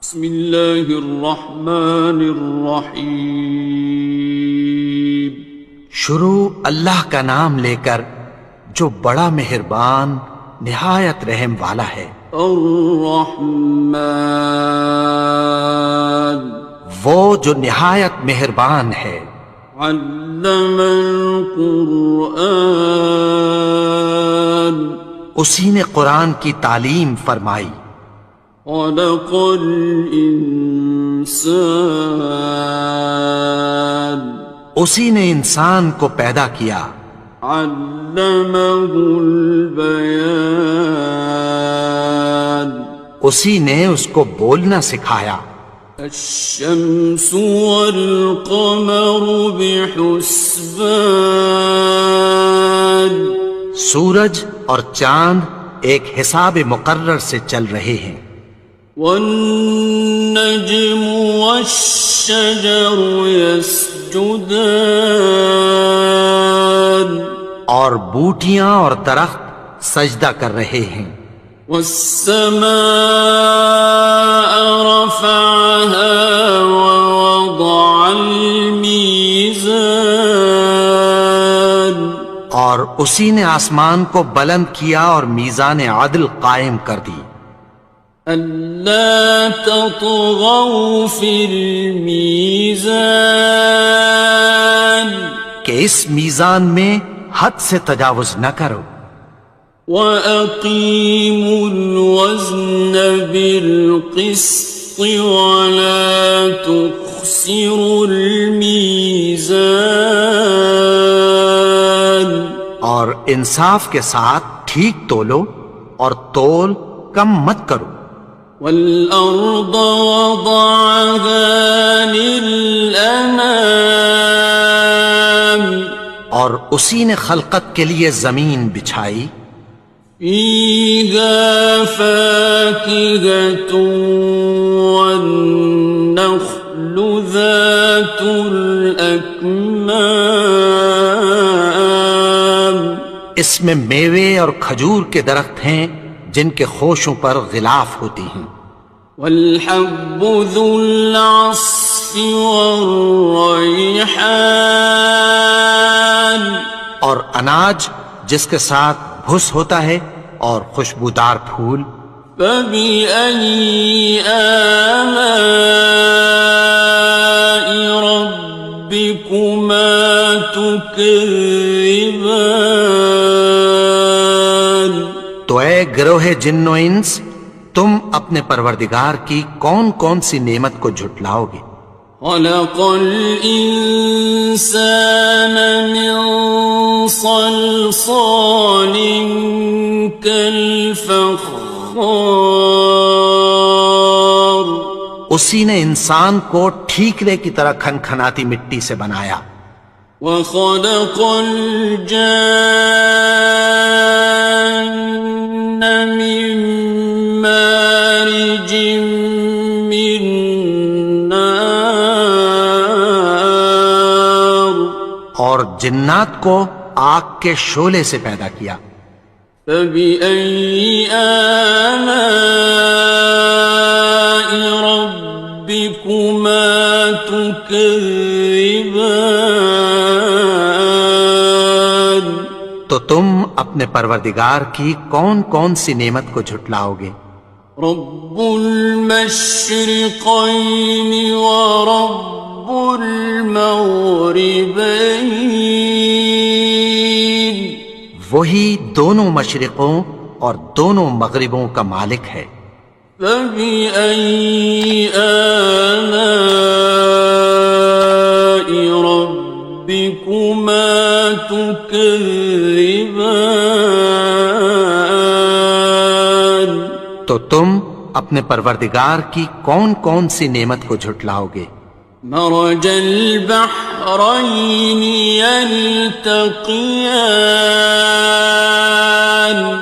بسم اللہ الرحمن الرحیم۔ شروع اللہ کا نام لے کر جو بڑا مہربان نہایت رحم والا ہے۔ الرحمن، وہ جو نہایت مہربان ہے۔ علم القرآن، اسی نے قرآن کی تعلیم فرمائی۔ خلق الانسان، اسی نے انسان کو پیدا کیا۔ علمہ البیان، اسی نے اس کو بولنا سکھایا۔ الشمس والقمر بحسبان، سورج اور چاند ایک حساب مقرر سے چل رہے ہیں۔ والنجم والشجر يسجدان، اور بوٹیاں اور درخت سجدہ کر رہے ہیں۔ والسماء رفعها ووضع الميزان، اور اسی نے آسمان کو بلند کیا اور میزان عدل قائم کر دی۔ ألا تطغوا في الميزان، کہ اس میزان میں حد سے تجاوز نہ کرو۔ وَأَقِيمُوا الْوَزْنَ بِالْقِسْطِ وَلَا تُخْسِرُوا الْمِيزَانَ، اور انصاف کے ساتھ ٹھیک تولو اور تول کم مت کرو۔ وَالْأَرْضَ وَضَعَهَا لِلْأَنَامِ، اور اسی نے خلقت کے لیے زمین بچھائی۔ فِيهَا فَاكِهَةٌ وَالنَّخْلُ ذَاتُ الْأَكْمَامِ، اس میں میوے اور کھجور کے درخت ہیں جن کے خوشوں پر غلاف ہوتی ہیں۔ وَالْحَبُّ ذُو الْعَصْفِ وَالرَّيْحَانِ، اور اناج جس کے ساتھ بھس ہوتا ہے اور خوشبودار پھول۔ فَبِأَيِّ آلَاءِ رَبِّكُمَا تُكَذِّبَانِ، تو اے گروہ جن و انس، تم اپنے پروردگار کی کون کون سی نعمت کو جھٹلاؤ گے؟ خَلَقَ الْإِنسَانَ مِنْ صَلْصَالٍ كَالْفَخَّارِ، اسی نے انسان کو ٹھیکرے کی طرح کھنکھناتی مٹی سے بنایا۔ وَخَلَقَ الْجَانَّ مِن مَّارِجٍ مِّن نَّارٍ، اور جنات کو آگ کے شعلے سے پیدا کیا۔ فَبِأَيِّ آلَاءِ رَبِّكُمَا تُكَذِّبَانِ، تو تم اپنے پروردگار کی کون کون سی نعمت کو جھٹلاؤ گے؟ رب المشرقين ورب المغربين، وہی دونوں مشرقوں اور دونوں مغربوں کا مالک ہے۔ فبأي آلاء ربكما تكذبان، تو تم اپنے پروردگار کی کون کون سی نعمت کو جھٹلاؤ گے؟ مرج البحرين يلتقيان،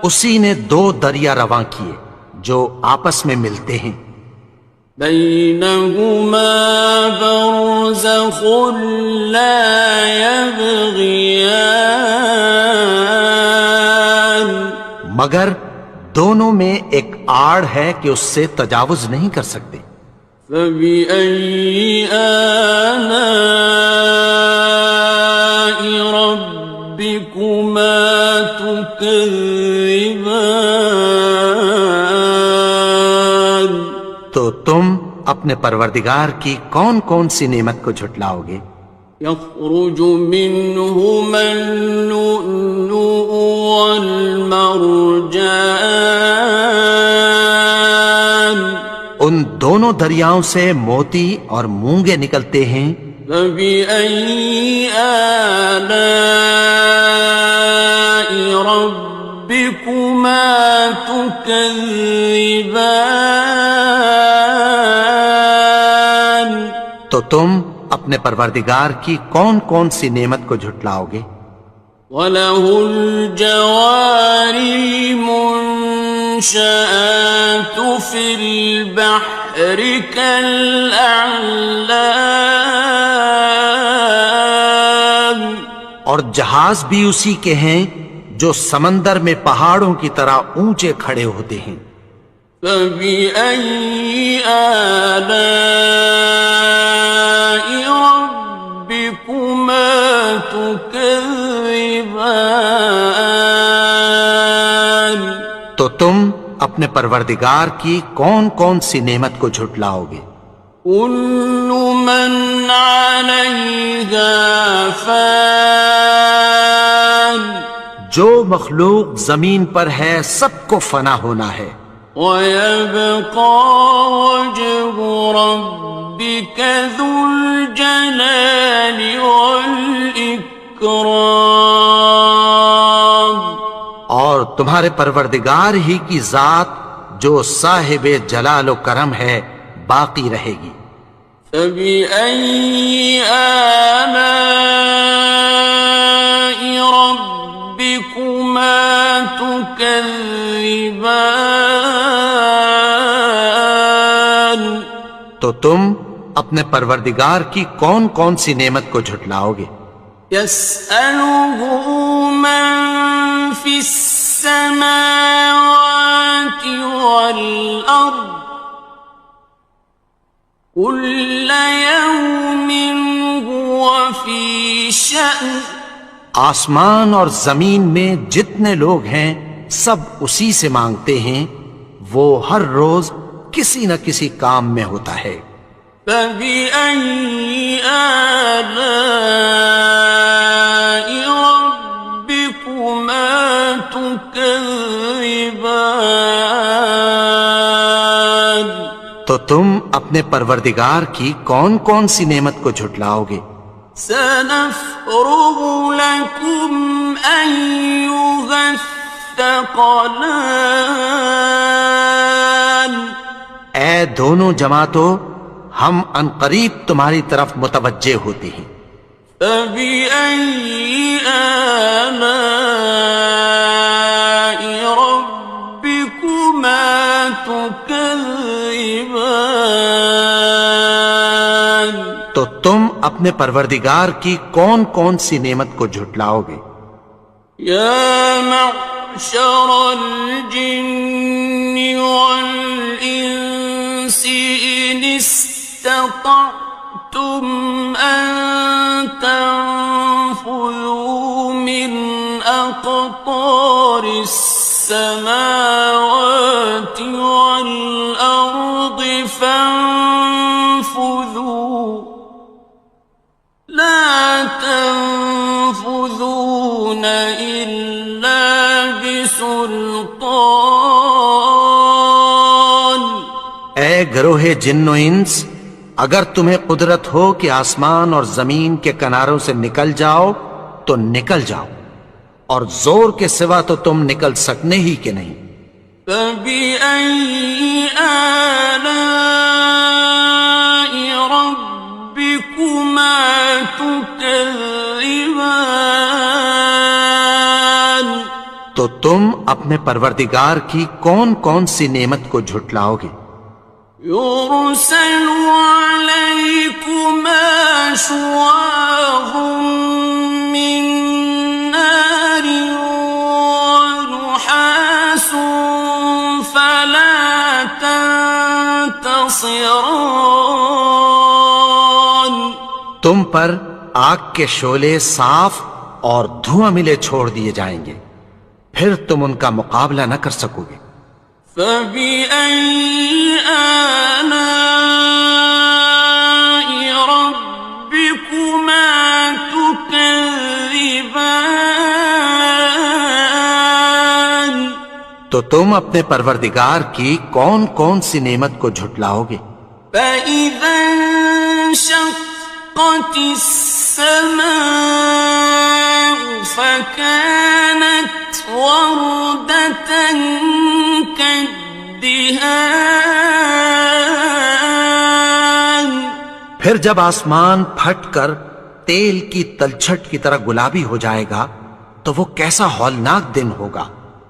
اسی نے دو دریا رواں کیے جو آپس میں ملتے ہیں۔ بينهما برزخ لا يبغيان، مگر دونوں میں ایک آڑ ہے کہ اس سے تجاوز نہیں کر سکتے۔ فبأي آلاء ربكما تكذبان؟ تو تم اپنے پروردگار کی کون کون سی نعمت کو جھٹلاؤ گے؟ يخرج منهما اللؤلؤ والمرجان، ان دونوں دریاؤں سے موتی اور مونگے نکلتے ہیں۔ فبأي آلاء ربكما تكذبان؟ تو تم اپنے پروردگار کی کون کون سی نعمت کو جھٹلاؤ گے؟ وَلَهُ الْجَوَارِ الْمُنشَآتُ فِي الْبَحْرِ كَالْأَعْلَامِ، اور جہاز بھی اسی کے ہیں جو سمندر میں پہاڑوں کی طرح اونچے کھڑے ہوتے ہیں۔ فَبِأَيِّ آلَاءِ رَبِّكُمَا تُكَذِّبَانِ؟ تو تم اپنے پروردگار کی کون کون سی نعمت کو جھٹلاؤ گے؟ كُلُّ مَنْ عَلَيْهَا فَانٍ، جو مخلوق زمین پر ہے سب کو فنا ہونا ہے۔ وَيَبْقَى وَجْهُ رَبِّكَ ذُو الْجَلَالِ وَالْإِكْرَامِ، اور تمہارے پروردگار ہی کی ذات جو صاحب جلال و کرم ہے باقی رہے گی۔ فَبِأَيِّ آلَاءِ رَبِّكُمَا تُكَذِّبَانِ؟ تو تم اپنے پروردگار کی کون کون سی نعمت کو جھٹلاؤ گے؟ يَسْأَلُهُ مَن فِي السَّمَاوَاتِ وَالْأَرْضِ كُلَّ يَوْمٍ هُوَ فِي شَأْنٍ، آسمان اور زمین میں جتنے لوگ ہیں سب اسی سے مانگتے ہیں، وہ ہر روز کسی نہ کسی کام میں ہوتا ہے۔ فَبِأَيِّ آلَاءِ رَبِّكُمَا تُكَذِّبَانِ؟ تو تم اپنے پروردگار کی کون کون سی نعمت کو جھٹلاؤ گے؟ سَنَفْرُغُ لَكُمْ أَيُّهَ الثَّقَلَانِ، اے دونوں جماعتوں، ہم عنقریب تمہاری طرف متوجہ ہوتے ہیں۔ فَبِأَيِّ آلَاءِ رَبِّكُمَا تُكَذِّبَانِ؟ تو تم اپنے پروردگار کی کون کون سی نعمت کو جھٹلاؤ گے؟ يَا مَعْشَرَ الْجِنِّ وَالْإِنسِ إِنِ اسْتَطَعْتُمْ أَن تَنفُذُوا مِنْ أَقْطَارِ السَّمَاوَاتِ وَالْأَرْضِ فَانفُذُوا لَا تَنفُذُونَ إِلَّا بِسُلْطَانٍ۔ اے گروہ جن و انس، اگر تمہیں قدرت ہو کہ آسمان اور زمین کے کناروں سے نکل جاؤ تو نکل جاؤ، اور زور کے سوا تو تم نکل سکنے ہی کہ نہیں۔ فَبِأَيِّ آلَاءِ رَبِّكُمَا تُكَذِّبَانِ؟ تو تم اپنے پروردگار کی کون کون سی نعمت کو جھٹلاؤ گے؟ يُرْسَلُ عَلَيْكُمَا شُوَاظٌ مِّن نَّارٍ وَنُحَاسٌ خصران. تم پر آگ کے شعلے صاف اور دھواں ملے چھوڑ دیے جائیں گے، پھر تم ان کا مقابلہ نہ کر سکو گے۔ فبأي آلاء ربكما تكذبان. تو تم اپنے پروردگار کی کون کون سی نعمت کو جھٹلاؤ گے؟ فإذا انشقت السماء فكانت وردة كالدهان. پھر جب آسمان پھٹ کر تیل کی تلچھٹ کی طرح گلابی ہو جائے گا تو وہ کیسا ہولناک دن ہوگا۔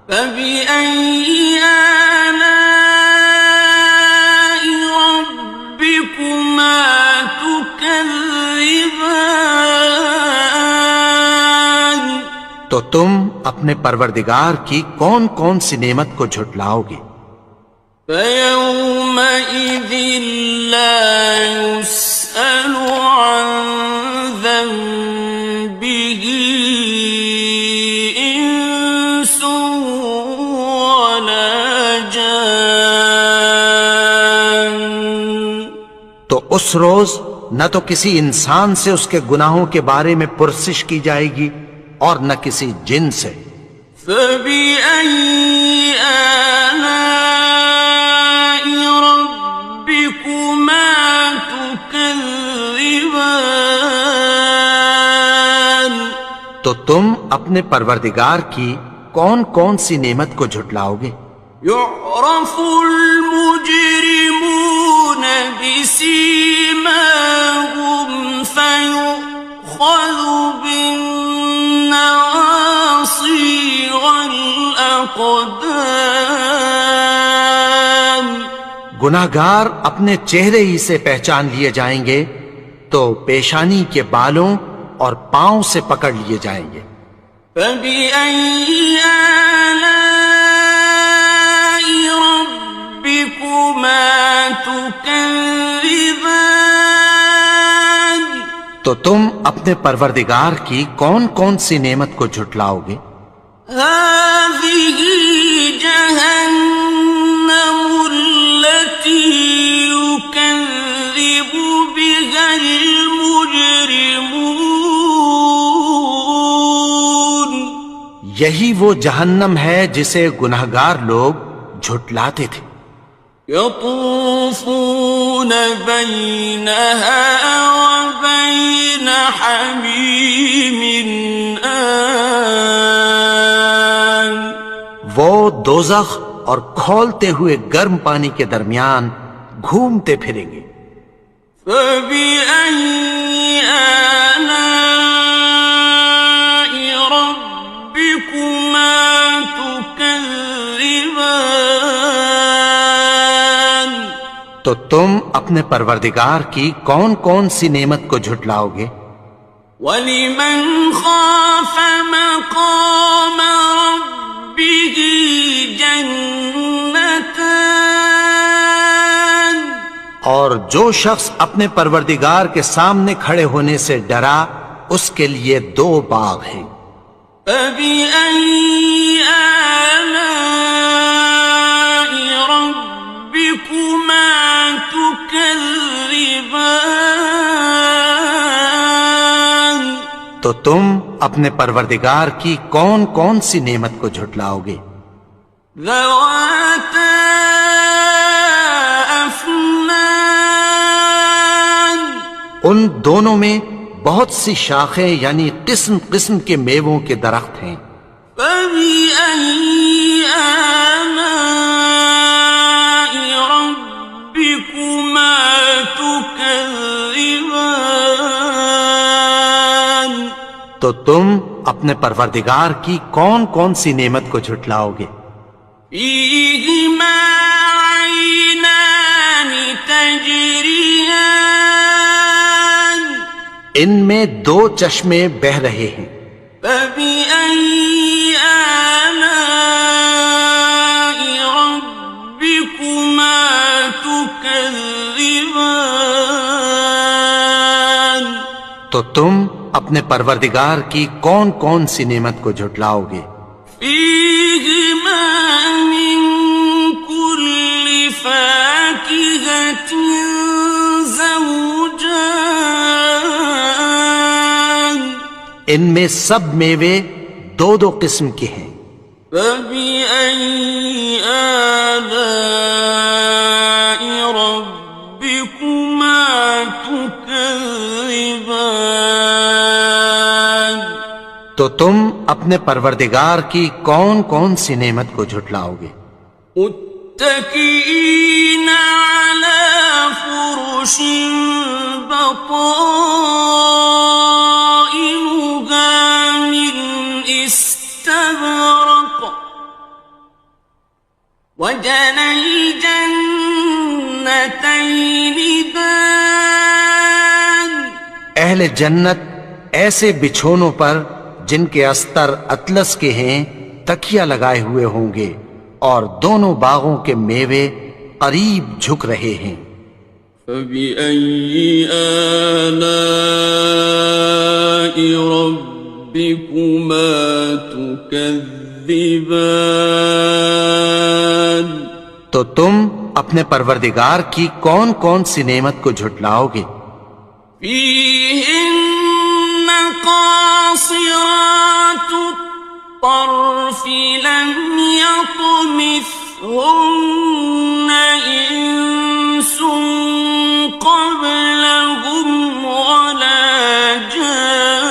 فبأي آلاء ربكما تكذبان. تو تم اپنے پروردگار کی کون کون سی نعمت کو جھٹلاؤ گے؟ فيومئذ لا يسأل عن ذنبه إنس ولا جان. تو اس روز نہ تو کسی انسان سے اس کے گناہوں کے بارے میں پرسش کی جائے گی اور نہ کسی جن سے۔ فبأي آلاء ربكما تكذبان. تو تم اپنے پروردگار کی کون کون سی نعمت کو جھٹلاؤ گے؟ يعرف المجرمون بسيماهم فيؤخذ بالنواصي والأقدام. گناہگار اپنے چہرے ہی سے پہچان لیے جائیں گے تو پیشانی کے بالوں اور پاؤں سے پکڑ لیے جائیں گے۔ فبأي آلاء ربكما تكذبان. تو تم اپنے پروردگار کی کون کون سی نعمت کو جھٹلاؤ گے؟ هذه جهنم التي يكذب بها المجرمون. یہی وہ جہنم ہے جسے گناہگار لوگ جھٹلاتے تھے۔ يطوفون بينها وبين حميم آن. وہ دوزخ اور کھولتے ہوئے گرم پانی کے درمیان گھومتے پھریں گے۔ فبأي آلاء ربكما تكذبان. تو تم اپنے پروردگار کی کون کون سی نعمت کو جھٹلاؤ گے؟ وَلِمَنْ خَافَ مَقَامَ رَبِّهِ جَنَّتَانِ. اور جو شخص اپنے پروردگار کے سامنے کھڑے ہونے سے ڈرا اس کے لیے دو باغ ہیں۔ فَبِأَيِّ آلَاءِ رَبِّكُمَا تُكَذِّبَانِ. تو تم اپنے پروردگار کی کون کون سی نعمت کو جھٹلاؤ گے؟ ذَوَاتَا أَفْنَانٍ. ان دونوں میں بہت سی شاخیں یعنی قسم قسم کے میووں کے درخت ہیں۔ فَبِأَيِّ آلَاءِ رَبِّكُمَا تُكَذِّبَانِ. تو تم اپنے پروردگار کی کون کون سی نعمت کو جھٹلاؤ گے؟ فِيهِمَا عَيْنَانِ تَجْرِيَانِ. ان میں دو چشمے بہہ رہے ہیں۔ فَبِأَيِّ آلَاءِ رَبِّكُمَا تُكَذِّبَانِ. تكذبان تو تم اپنے پروردگار کی کون کون سی نعمت کو جھٹلاؤ گے؟ فيهما من كل فاكهة زوجان ان میں سب میوے دو دو قسم کے ہیں۔ فبأي آلاء ربكما تكذبان تو تم اپنے پروردگار کی کون کون سی نعمت کو جھٹلاؤ گے؟ متكئين على فرش بطائنها من استبرق وجنى الجنتين دان اہل جنت ایسے بچھونوں پر جن کے استر اطلس کے ہیں تکیہ لگائے ہوئے ہوں گے، اور دونوں باغوں کے میوے قریب جھک رہے ہیں۔ فبأي آلاء ربكما تكذبان تو تم اپنے پروردگار کی کون کون سی نعمت کو جھٹلاؤ گے؟ فيهن قاصرات الطرف لم يطمثهن إنس قبلهم ولا جان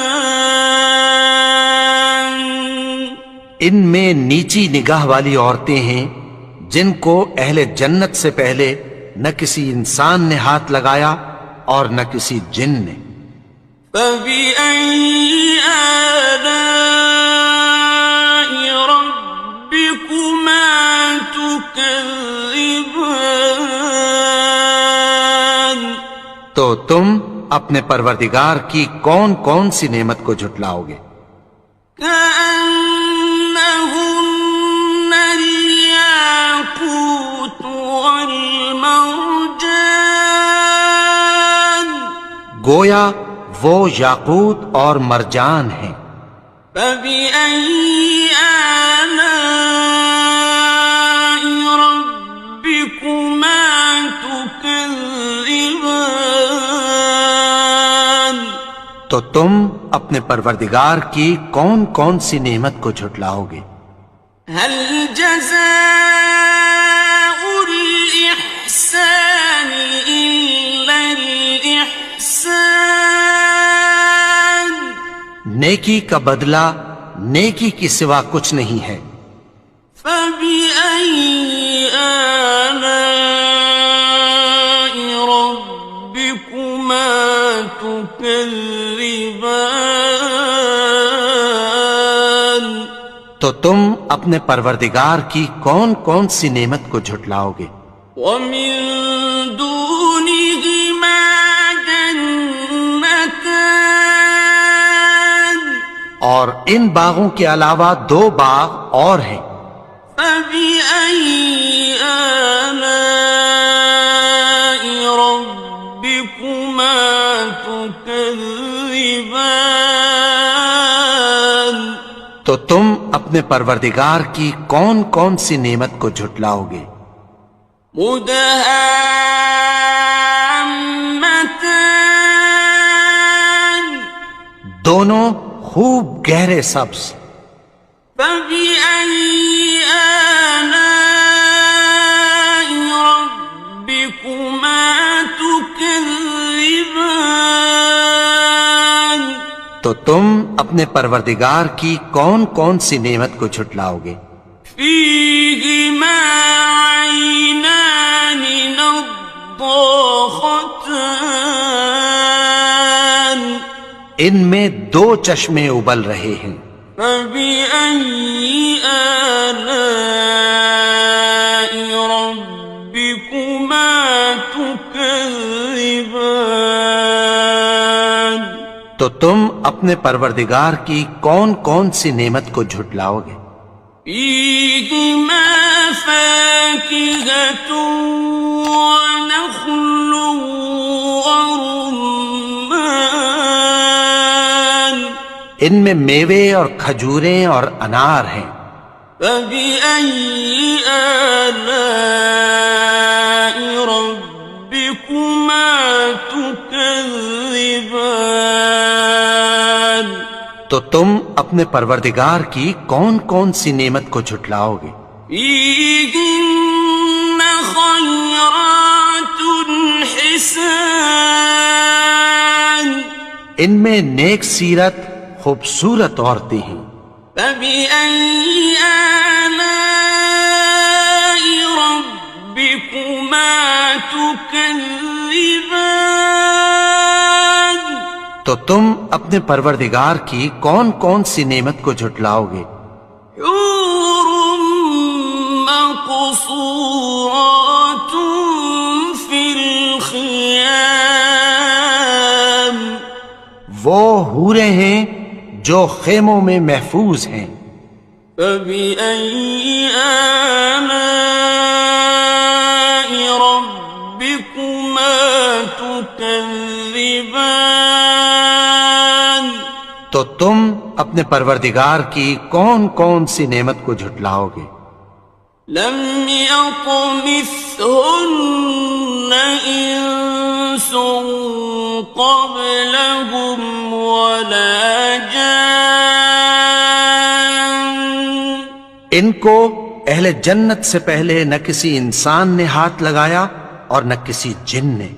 ان میں نیچی نگاہ والی عورتیں ہیں جن کو اہل جنت سے پہلے نہ کسی انسان نے ہاتھ لگایا اور نہ کسی جن نے۔ فبأي آلاء ربكما تكذبان تو تم اپنے پروردگار کی کون کون سی نعمت کو جھٹلاؤ گے؟ كأنهن الياقوت والمرجان گویا وہ یاقوت اور مرجان ہیں۔ فبأي آلاء ربكما تكذبان تو تم اپنے پروردگار کی کون کون سی نعمت کو جھٹلاؤ گے؟ هل جزاء الإحسان إلا الإحسان نیکی کا بدلہ نیکی کی سوا کچھ نہیں ہے۔ فبأي آلاء ربكما تكذبان تو تم اپنے پروردگار کی کون کون سی نعمت کو جھٹلاؤ گے؟ ومن دونهما جنتان اور ان باغوں کے علاوہ دو باغ اور ہیں۔ فبأي آلاء ربكما تكذبان تو تم اپنے پروردگار کی کون کون سی نعمت کو جھٹلاؤ گے؟ مدهامتان دونوں خوب گہرے سبز۔ فبأي آلاء ربكما تكذبان تو تم اپنے پروردگار کی کون کون سی نعمت کو جھٹلاؤ گے؟ فيهما عينان نضاختان ان میں دو چشمے ابل رہے ہیں۔ فبأي آلاء ربكما تكذبان تو تم اپنے پروردگار کی کون کون سی نعمت کو جھٹلاؤ گے؟ فيهما فاكهة ونخل ورمان ان میں میوے اور کھجوریں اور انار ہیں. فبأي آلاء ربكما تكذبان تو تم اپنے پروردگار کی کون کون سی نعمت کو جھٹلاؤ گے؟ فيهن خيرات حسان ان میں نیک سیرت خوبصورت عورتیں ہیں. فبأي آلاء ربكما تكذبان تو تم اپنے پروردگار کی کون کون سی نعمت کو جھٹلاؤ گے؟ حور مقصورات في الخيام وہ حوریں ہیں جو خیموں میں محفوظ ہیں. فبأي آلاء ربكما تكذبان تو تم اپنے پروردگار کی کون کون سی نعمت کو جھٹلاؤ گے؟ لم يطمثهن إنس قبلهم ولا جان ان کو اہل جنت سے پہلے نہ کسی انسان نے ہاتھ لگایا اور نہ کسی جن نے.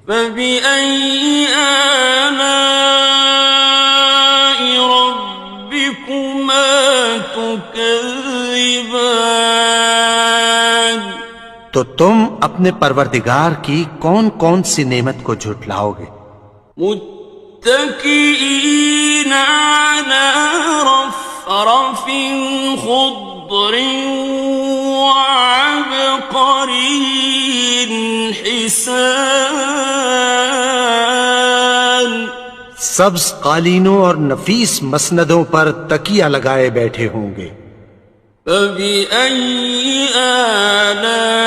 فبأي آلاء ربكما تكذبان تو تم اپنے پروردگار کی کون کون سی نعمت کو جھٹلاؤ گے؟ متكئين على رفرف خضر وعبقري حسان سبز قالینوں اور نفیس مسندوں پر تکیہ لگائے بیٹھے ہوں گے. فبأي آلاء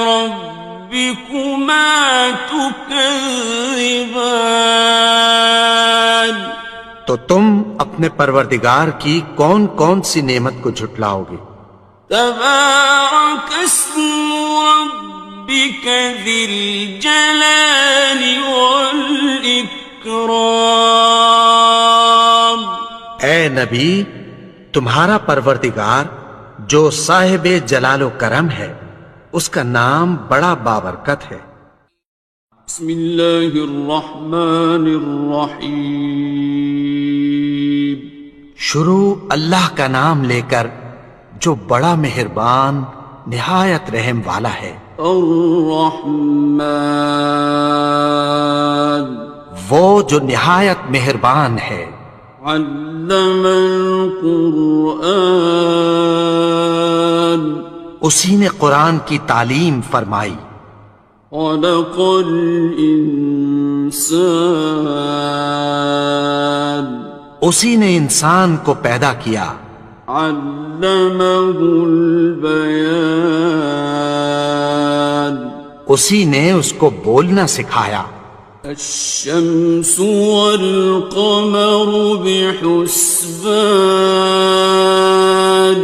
ربكما تكذبان تو تم اپنے پروردگار کی کون کون سی نعمت کو جھٹلاؤ گے؟ تبارك اسم ربك ذي الجلال والإكرام اے نبی، تمہارا پروردگار جو صاحب جلال و کرم ہے اس کا نام بڑا بابرکت ہے. بسم اللہ الرحمن الرحیم شروع اللہ کا نام لے کر جو بڑا مہربان نہایت رحم والا ہے. الرحمن وہ جو نہایت مہربان ہے. علم القرآن اسی نے قرآن کی تعلیم فرمائی. خلق الانسان اسی نے انسان کو پیدا کیا. علمہ البیان اسی نے اس کو بولنا سکھایا. الشمس والقمر بحسبان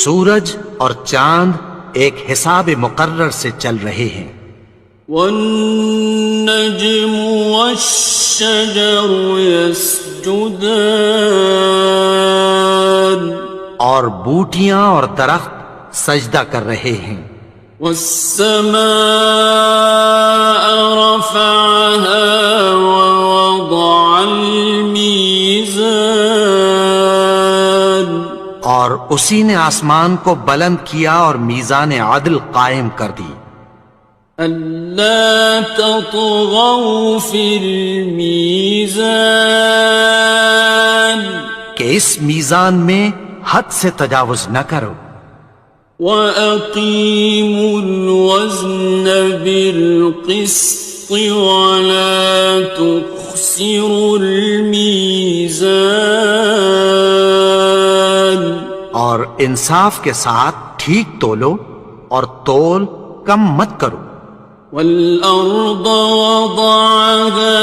سورج اور چاند ایک حساب مقرر سے چل رہے ہیں. والنجم والشجر يسجدان اور بوٹیاں اور درخت سجدہ کر رہے ہیں. والسماء رفعها ووضع الميزان اور اسی نے آسمان کو بلند کیا اور میزان عدل قائم کر دی. ألا تطغوا في الميزان کہ اس میزان میں حد سے تجاوز نہ کرو. وَأَقِيمُوا الْوَزْنَ بِالْقِسْطِ وَلَا تُخْسِرُوا الْمِيزَانَ اور انصاف کے ساتھ ٹھیک تولو اور تول کم مت کرو. والأرض وضعها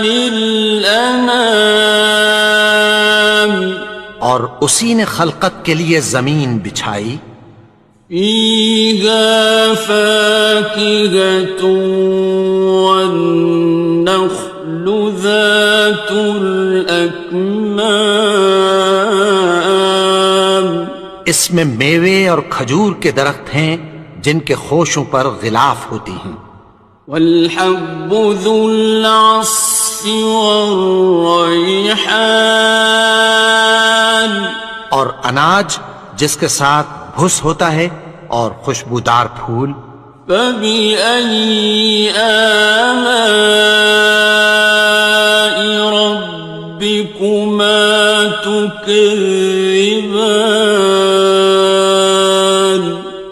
للأنام اور اسی نے خلقت کے لیے زمین بچھائی. فيها فاكهة والنخل ذات الأكمام اس میں میوے اور کھجور کے درخت ہیں جن کے خوشوں پر غلاف ہوتی ہیں. والحب ذو العصف والريحان اور اناج جس کے ساتھ بھس ہوتا ہے اور خوشبودار پھول. فبأي آلاء ربكما تكذبان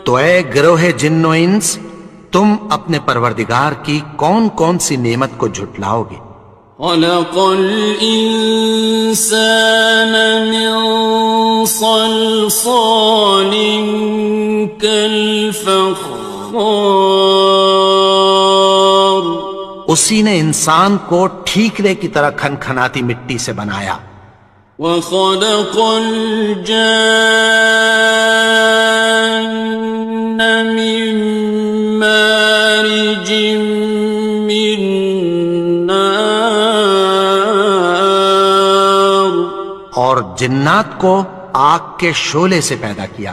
تو اے گروہ جن و انس، تم اپنے پروردگار کی کون کون سی نعمت کو جھٹلاؤ گے؟ خلق الإنسان من صلصال كالفخار اسی نے انسان کو ٹھیکرے کی طرح کھنکھناتی مٹی سے بنایا. وخلق الجان من مارج من نار اور جنات کو آگ کے شعلے سے پیدا کیا.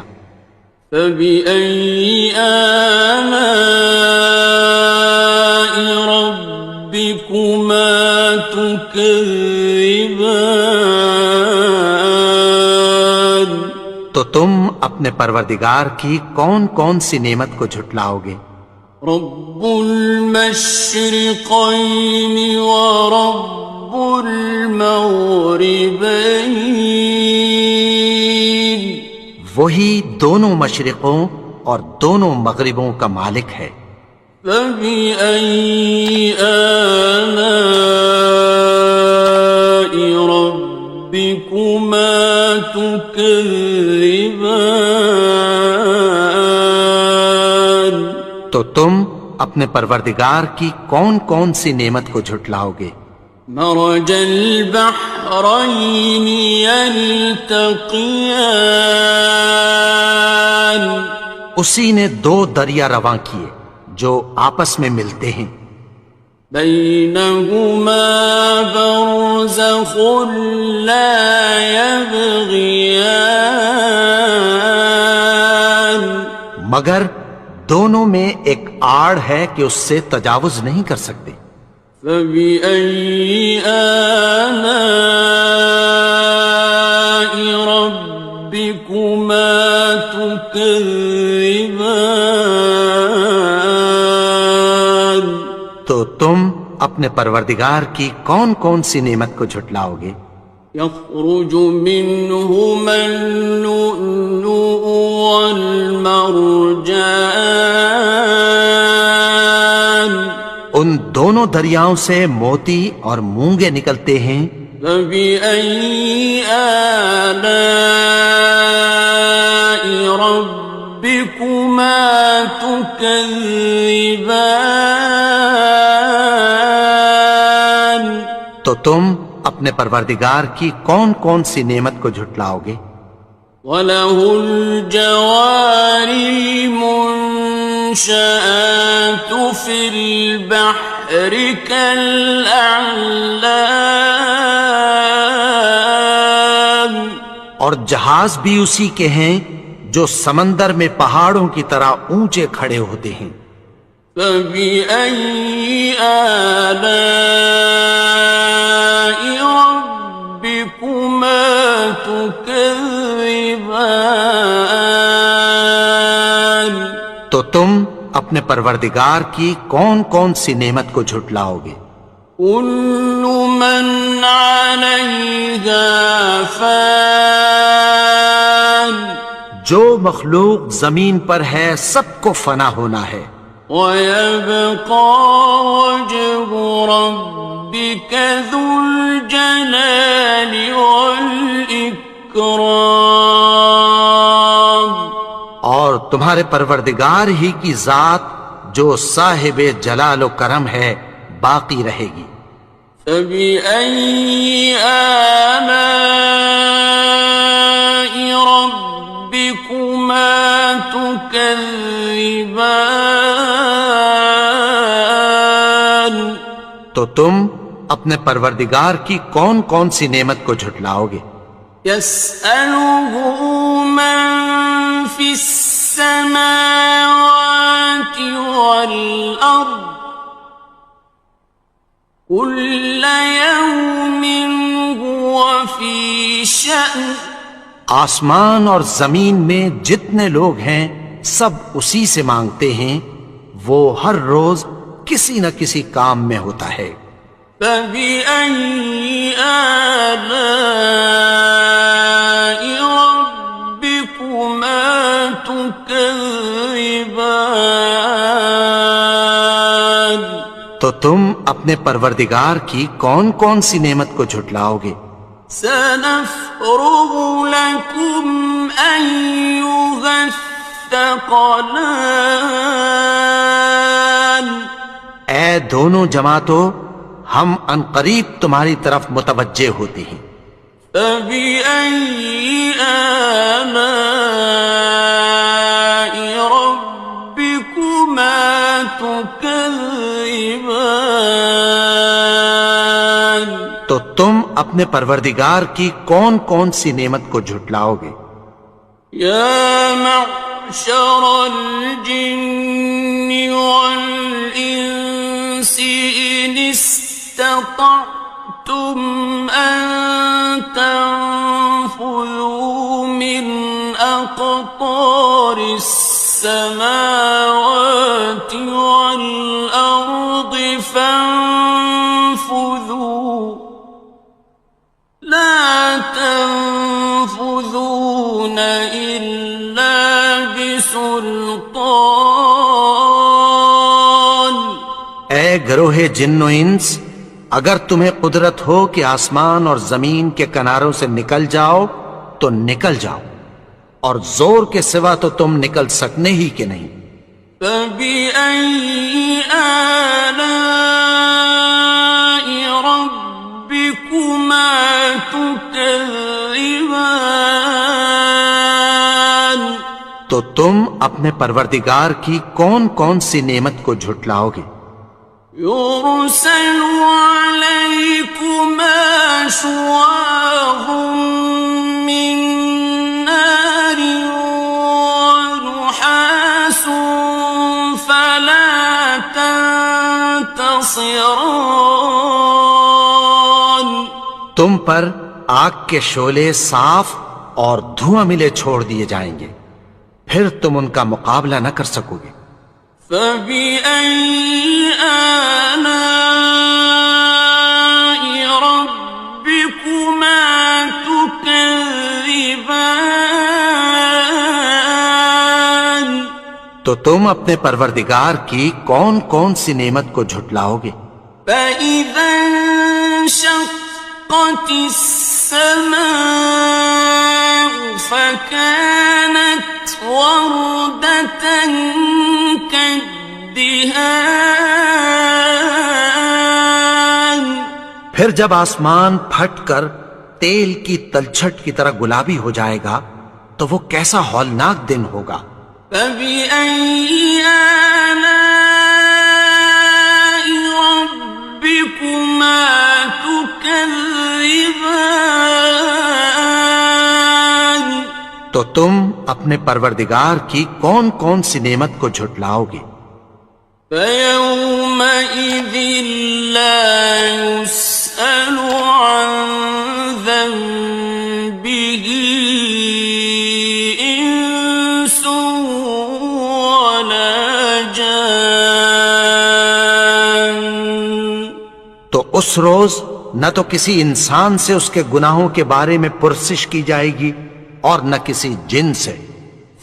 فبأي آلاء ربكما تكذبان تو تم اپنے پروردگار کی کون کون سی نعمت کو جھٹلاؤ گے؟ رب المشرقين ورب المغربين وہی دونوں مشرقوں اور دونوں مغربوں کا مالک ہے. فبأي آلاء ربكما تكذبان تو تم اپنے پروردگار کی کون کون سی نعمت کو جھٹلاؤ گے؟ مرج البحرين يلتقيان اسی نے دو دریا رواں کیے جو آپس میں ملتے ہیں. بينهما برزخ لا يبغيان مگر دونوں میں ایک آڑ ہے کہ اس سے تجاوز نہیں کر سکتے. فبأي آلاء ربكما تكذبان تو تم اپنے پروردگار کی کون کون سی نعمت کو جھٹلاؤ گے؟ يخرج منهما اللؤلؤ والمرجان ان دونوں دریاؤں سے موتی اور مونگے نکلتے ہیں. فبأي آلاء ربكما تكذبان تو تم اپنے پروردگار کی کون کون سی نعمت کو جھٹلاؤ گے؟ وَلَهُ الْجَوَارِ الْمُنشَآتُ فِي الْبَحْرِ كَالْأَعْلَامِ اور جہاز بھی اسی کے ہیں جو سمندر میں پہاڑوں کی طرح اونچے کھڑے ہوتے ہیں. فَبِأَيِّ آلَاءِ رَبِّكُمَا تُكَذِّبَانِ تو تم اپنے پروردگار کی کون کون سی نعمت کو جھٹلاؤ گے؟ كُلُّ مَنْ عَلَيْهَا فَانٍ جو مخلوق زمین پر ہے سب کو فنا ہونا ہے. وَيَبْقَى وَجْهُ رَبِّكَ ذُو الْجَلَالِ وَالْإِكْرَامِ تمہارے پروردگار ہی کی ذات جو صاحب جلال و کرم ہے باقی رہے گی۔ فبأي آلاء ربكما تكذبان؟ تو تم اپنے پروردگار کی کون کون سی نعمت کو جھٹلاؤ گے؟ يسأله من في السماوات والأرض كل يوم هو في شأن۔ آسمان اور زمین میں جتنے لوگ ہیں سب اسی سے مانگتے ہیں، وہ ہر روز کسی نہ کسی کام میں ہوتا ہے۔ فبأي آلاء ربكما تكذبان؟ تو تم اپنے پروردگار کی کون کون سی نعمت کو جھٹلاؤ گے؟ سنفرغ لكم أيها الثقلان۔ اے دونوں جماعتوں، ہم عنقریب تمہاری طرف متوجہ ہوتے ہیں۔ فبأي آلاء ربكما تكذبان؟ تو تم اپنے پروردگار کی کون کون سی نعمت کو جھٹلاؤ گے؟ يا معشر الجن والإنس إن استطعتم أن تنفذوا من أقطار السماوات والأرض فانفذوا لا تنفذون إلا بسلطان۔ اے گروہ جن و انس، اگر تمہیں قدرت ہو کہ آسمان اور زمین کے کناروں سے نکل جاؤ تو نکل جاؤ، اور زور کے سوا تو تم نکل سکنے ہی کہ نہیں۔ فبأي آلاء ربكما تكذبان؟ تو تم اپنے پروردگار کی کون کون سی نعمت کو جھٹلاؤ گے؟ يرسل عليكما شواظ من نار ونحاس فلا تنتصران۔ تم پر آگ کے شعلے صاف اور دھواں ملے چھوڑ دیے جائیں گے، پھر تم ان کا مقابلہ نہ کر سکو گے۔ فبأي آلاء ربكما تكذبان؟ تو تم اپنے پروردگار کی کون کون سی نعمت کو جھٹلاؤ گے؟ فإذا انشقت السماء فكانت وردة كالدهان۔ پھر جب آسمان پھٹ کر تیل کی تلچھٹ کی طرح گلابی ہو جائے گا تو وہ کیسا ہولناک دن ہوگا۔ فبأي آلاء ربكما تكذبان؟ تو تم اپنے پروردگار کی کون کون سی نعمت کو جھٹلاؤ گے؟ فيومئذ لا يسأل عن ذنبه إنس ولا جان۔ تو اس روز نہ تو کسی انسان سے اس کے گناہوں کے بارے میں پرسش کی جائے گی اور نہ کسی جن سے۔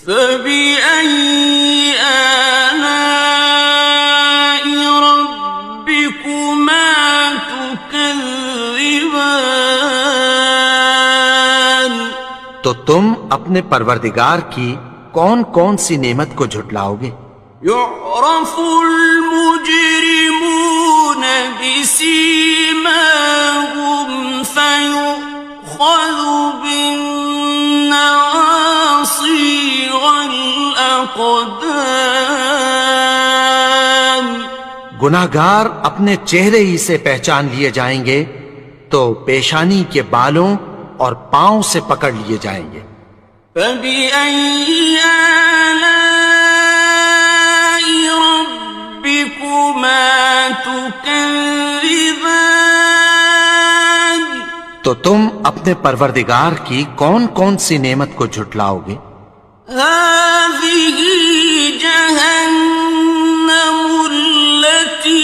فبأي آلاء ربكما تكذبان؟ تو تم اپنے پروردگار کی کون کون سی نعمت کو جھٹلاؤ گے؟ يعرف المجرمون بسيماهم فيؤخذ بالنواصي والأقدام گناہگار اپنے چہرے ہی سے پہچان لیے جائیں گے تو پیشانی کے بالوں اور پاؤں سے پکڑ لیے جائیں گے۔ فَبِأَيِّ آلَاءِ رَبِّكُمَا تُكَذِّبَانِ تو تم اپنے پروردگار کی کون کون سی نعمت کو جھٹلاؤ گے؟ هَٰذِهِ جَهَنَّمُ الَّتِي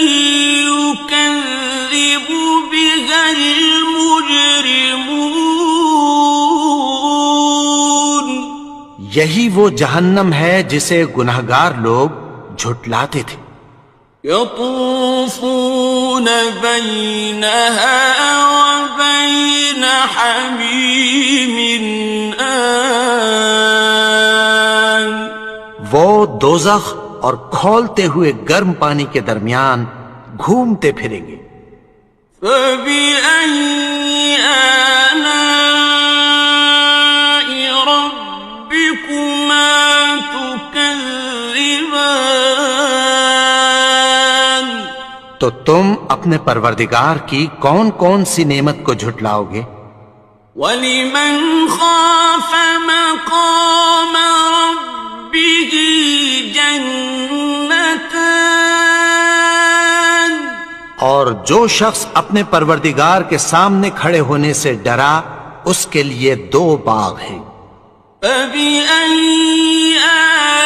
يُكَذِّبُ بِهَا الْمُجْرِمُونَ یہی وہ جہنم ہے جسے گناہگار لوگ جھٹلاتے تھے۔ يطوفون بينها وبين حميم آن وہ دوزخ اور کھولتے ہوئے گرم پانی کے درمیان گھومتے پھریں گے۔ فبأي آلاء ربكما تكذبان تو تم اپنے پروردگار کی کون کون سی نعمت کو جھٹلاؤ گے؟ وَلِمَنْ خَافَ مَقَامَ رَبِّهِ جَنَّتَانِ اور جو شخص اپنے پروردگار کے سامنے کھڑے ہونے سے ڈرا اس کے لیے 2 باغ ہیں۔ فَبِأَيِّ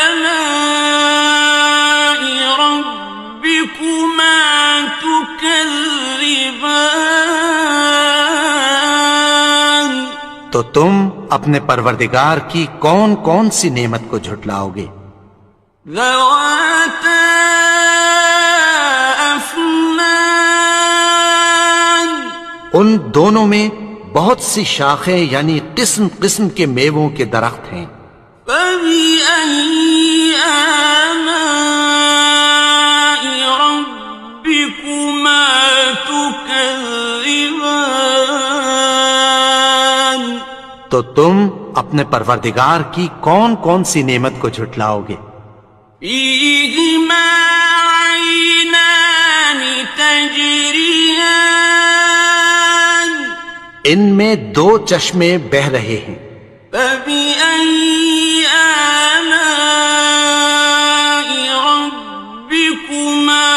آلَاءِ رَبِّكُمَا تُكَذِّبَانِ تو تم اپنے پروردگار کی کون کون سی نعمت کو جھٹلاؤ گے؟ ذَوَاتَا أَفْنَانٍ ان دونوں میں بہت سی شاخیں یعنی قسم قسم کے میووں کے درخت ہیں۔ فَبِأَيِّ آلَاءِ رَبِّكُمَا تُكَذِّبَانِ تو تم اپنے پروردگار کی کون کون سی نعمت کو جھٹلاؤ گے؟ فِيهِمَا عَيْنَانِ تَجْرِيَانِ ان میں 2 چشمے بہہ رہے ہیں۔ فَبِأَيِّ آلَاءِ رَبِّكُمَا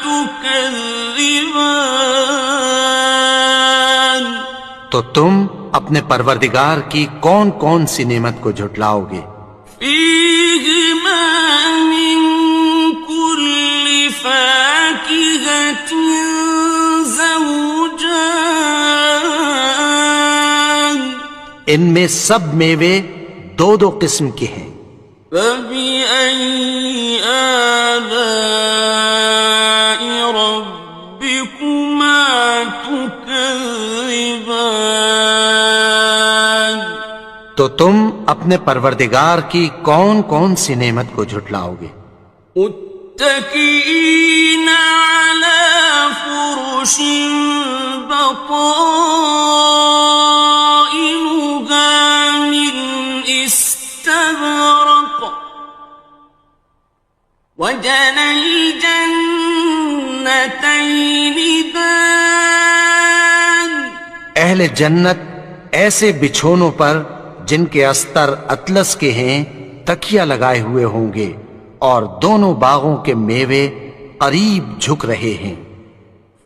تُكَذِّبَانِ تو تم اپنے پروردگار کی کون کون سی نعمت کو جھٹلاؤ گے؟ فِيهِمَا مِن كُلِّ فَاكِهَةٍ زَوْجَانِ ان میں سب میوے 2 قسم کے ہیں۔ فَبِأَيِّ آلَاءِ رَبِّكُمَا تُكَذِّبَانِ تو تم اپنے پروردگار کی کون کون سی نعمت کو جھٹلاؤ گے؟ متكئين على فرش بطائنها من استبرق وجنى الجنتين دان اہل جنت ایسے بچھونوں پر جن کے استر اطلس کے ہیں تکیہ لگائے ہوئے ہوں گے اور دونوں باغوں کے میوے قریب جھک رہے ہیں۔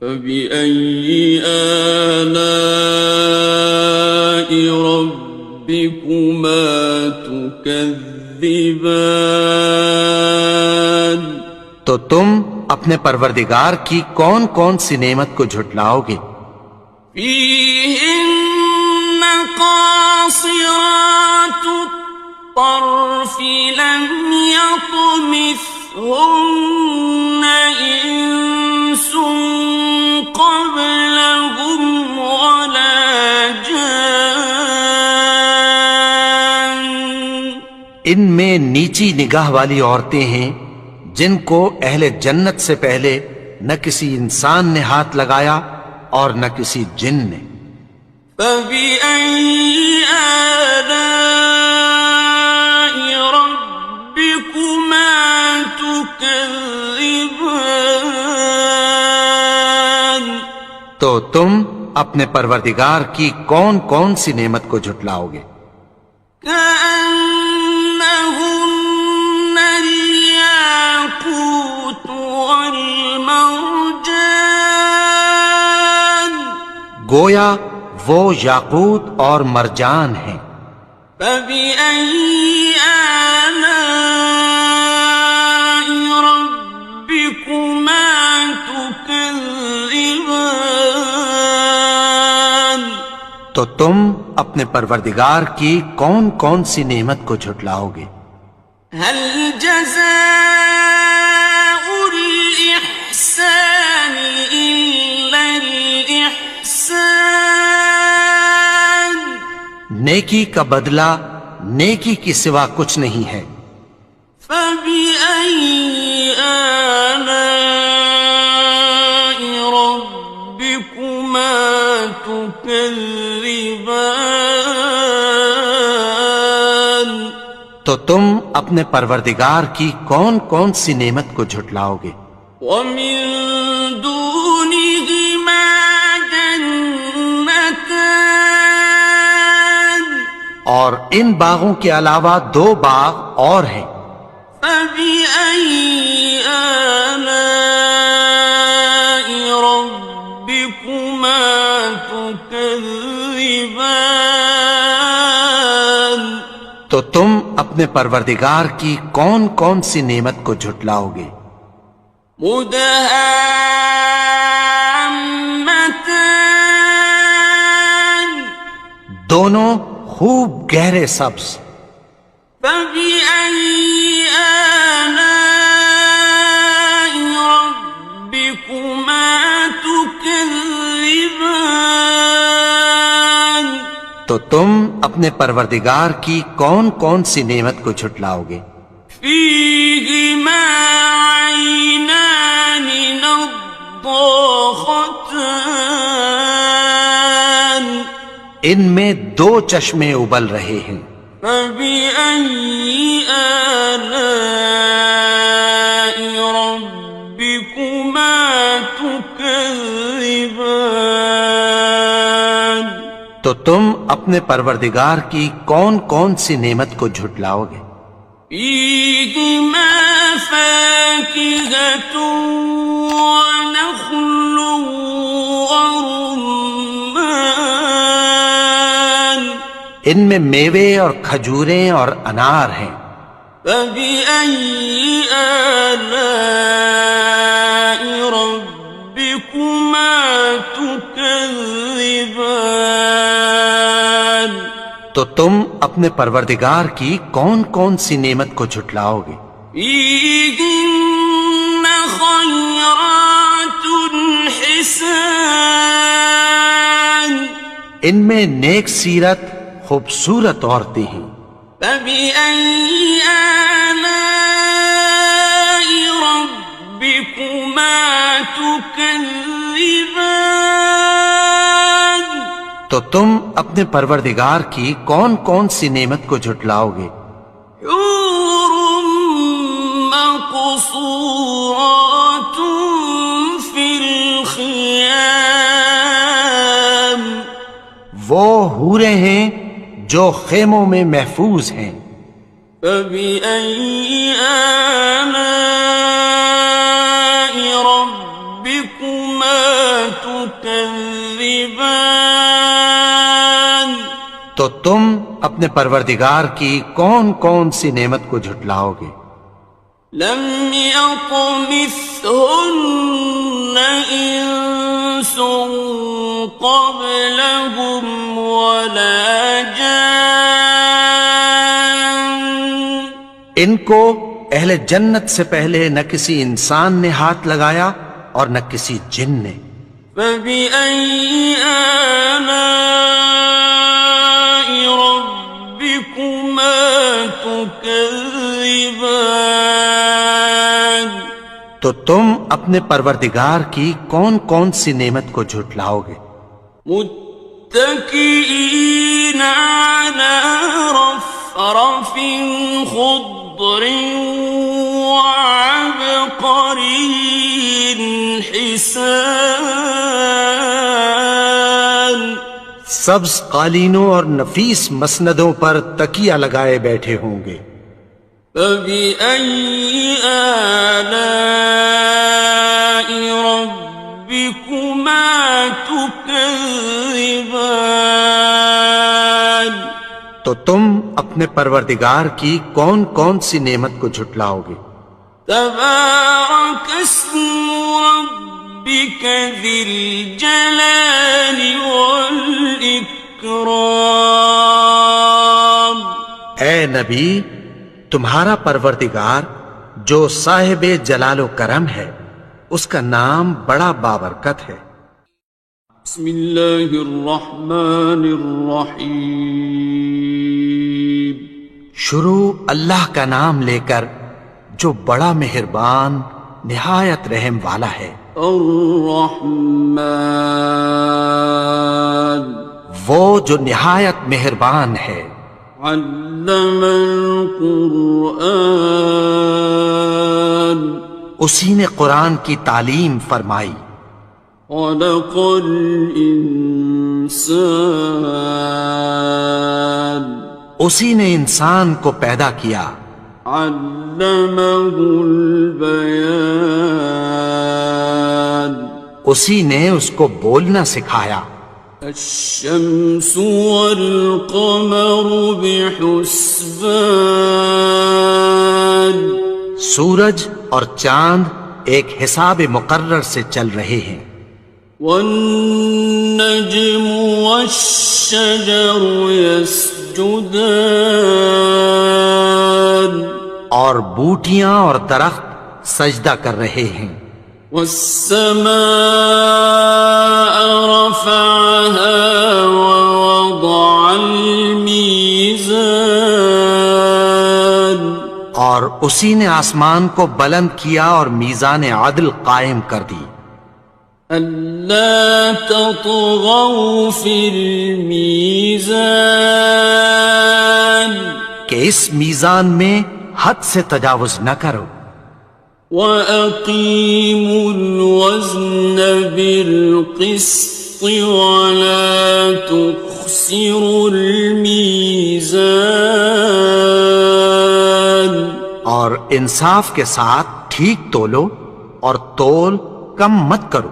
فَبِأَيِّ آلَاءِ رَبِّكُمَا تُكَذِّبَانِ تو تم اپنے پروردگار کی کون کون سی نعمت کو جھٹلاؤ گے؟ فِيهِنَّ قَاصِرَاتُ الطَّرْفِ لَمْ يَطْمِثْهُنَّ إِنسٌ قَبْلَهُمْ وَلَا جَانٌّ ان میں نیچی نگاہ والی عورتیں ہیں جن کو اہل جنت سے پہلے نہ کسی انسان نے ہاتھ لگایا اور نہ کسی جن نے۔ فَبِأَيِّ آلَاءِ رَبِّكُمَا تُكَذِّبَانِ؟ تو تم اپنے پروردگار کی کون کون سی نعمت کو جھٹلاؤ گے؟ كأنهن الياقوت والمرجان، گویا وہ یاقوت اور مرجان ہیں۔ فبأي آلاء ربكما تكذبان؟ تو تم اپنے پروردگار کی کون کون سی نعمت کو جھٹلاؤ گے؟ هل جزاء الإحسان إلا الإحسان؟ نیکی کا بدلہ نیکی کی سوا کچھ نہیں ہے۔ فبأي آلاء ربكما تكذبان؟ تو تم اپنے پروردگار کی کون کون سی نعمت کو جھٹلاؤ گے؟ ومن دونهما جنتان، اور ان باغوں کے علاوہ دو باغ اور ہیں۔ فبأي آلاء ربكما تكذبان؟ تو تم اپنے پروردگار کی کون کون سی نعمت کو جھٹلاؤ گے؟ مدهامتان، دونوں خوب گہرے سبز۔ فبأي آلاء ربكما تكذبان؟ تو تم اپنے پروردگار کی کون کون سی نعمت کو جھٹلاؤ گے؟ فيهما عينان نضاختان، ان میں دو چشمے ابل رہے ہیں۔ فبأي آلاء ربكما تكذبان؟ تو تم اپنے پروردگار کی کون کون سی نعمت کو جھٹلاؤ گے؟ فيهما فاكهة ونخل ورمان، ان میں میوے اور کھجوریں اور انار ہیں۔ فبأي آلاء ربكما تكذبان؟ تو تم اپنے پروردگار کی کون کون سی نعمت کو جھٹلاؤ گے؟ فيهن خيرات حسان، ان میں نیک سیرت خوبصورت عورتیں ہیں۔ فبأي آلاء ربكما تكذبان؟ تو تم اپنے پروردگار کی کون کون سی نعمت کو جھٹلاؤ گے؟ حور مقصورات في الخيام، وہ حوریں ہیں جو خیموں میں محفوظ ہیں۔ فبأي آلاء ربكما تكذبان؟ تو تم اپنے پروردگار کی کون کون سی نعمت کو جھٹلاؤ گے؟ لم يطمثهن إنس قبلهم ولا جان، ان کو اہل جنت سے پہلے نہ کسی انسان نے ہاتھ لگایا اور نہ کسی جن نے۔ فبأي آلاء ربكما تكذبان تو تم اپنے پروردگار کی کون کون سی نعمت کو جھٹلاؤ گے؟ متكئين على رفرف خضر وعبقري حسان سبز قالینوں اور نفیس مسندوں پر تکیہ لگائے بیٹھے ہوں گے۔ فبأي آلاء ربكما تكذبان تو تم اپنے پروردگار کی کون کون سی نعمت کو جھٹلاؤ گے؟ تبارك اسم ربك ذي الجلال والإكرام اے نبی، تمہارا پروردگار جو صاحب جلال و کرم ہے، اس کا نام بڑا بابرکت ہے۔ بسم اللہ الرحمن الرحیم شروع اللہ کا نام لے کر جو بڑا مہربان نہایت رحم والا ہے۔ الرحمن وہ جو نہایت مہربان ہے۔ علم القرآن اسی نے قرآن کی تعلیم فرمائی۔ خلق الانسان اسی نے انسان کو پیدا کیا۔ علمہ البیان اسی نے اس کو بولنا سکھایا۔ الشمس والقمر بحسبان سورج اور چاند ایک حساب مقرر سے چل رہے ہیں۔ والنجم والشجر يسجدان اور بوٹیاں اور درخت سجدہ کر رہے ہیں۔ والسماء رفعها ووضع الميزان اور اسی نے آسمان کو بلند کیا اور میزان عدل قائم کر دی۔ ألا تطغوا في الميزان کہ اس میزان میں حد سے تجاوز نہ کرو۔ وَأَقِيمُوا الْوَزْنَ بِالْقِسْطِ وَلَا تُخْسِرُوا الْمِيزَانَ اور انصاف کے ساتھ ٹھیک تولو اور تول کم مت کرو۔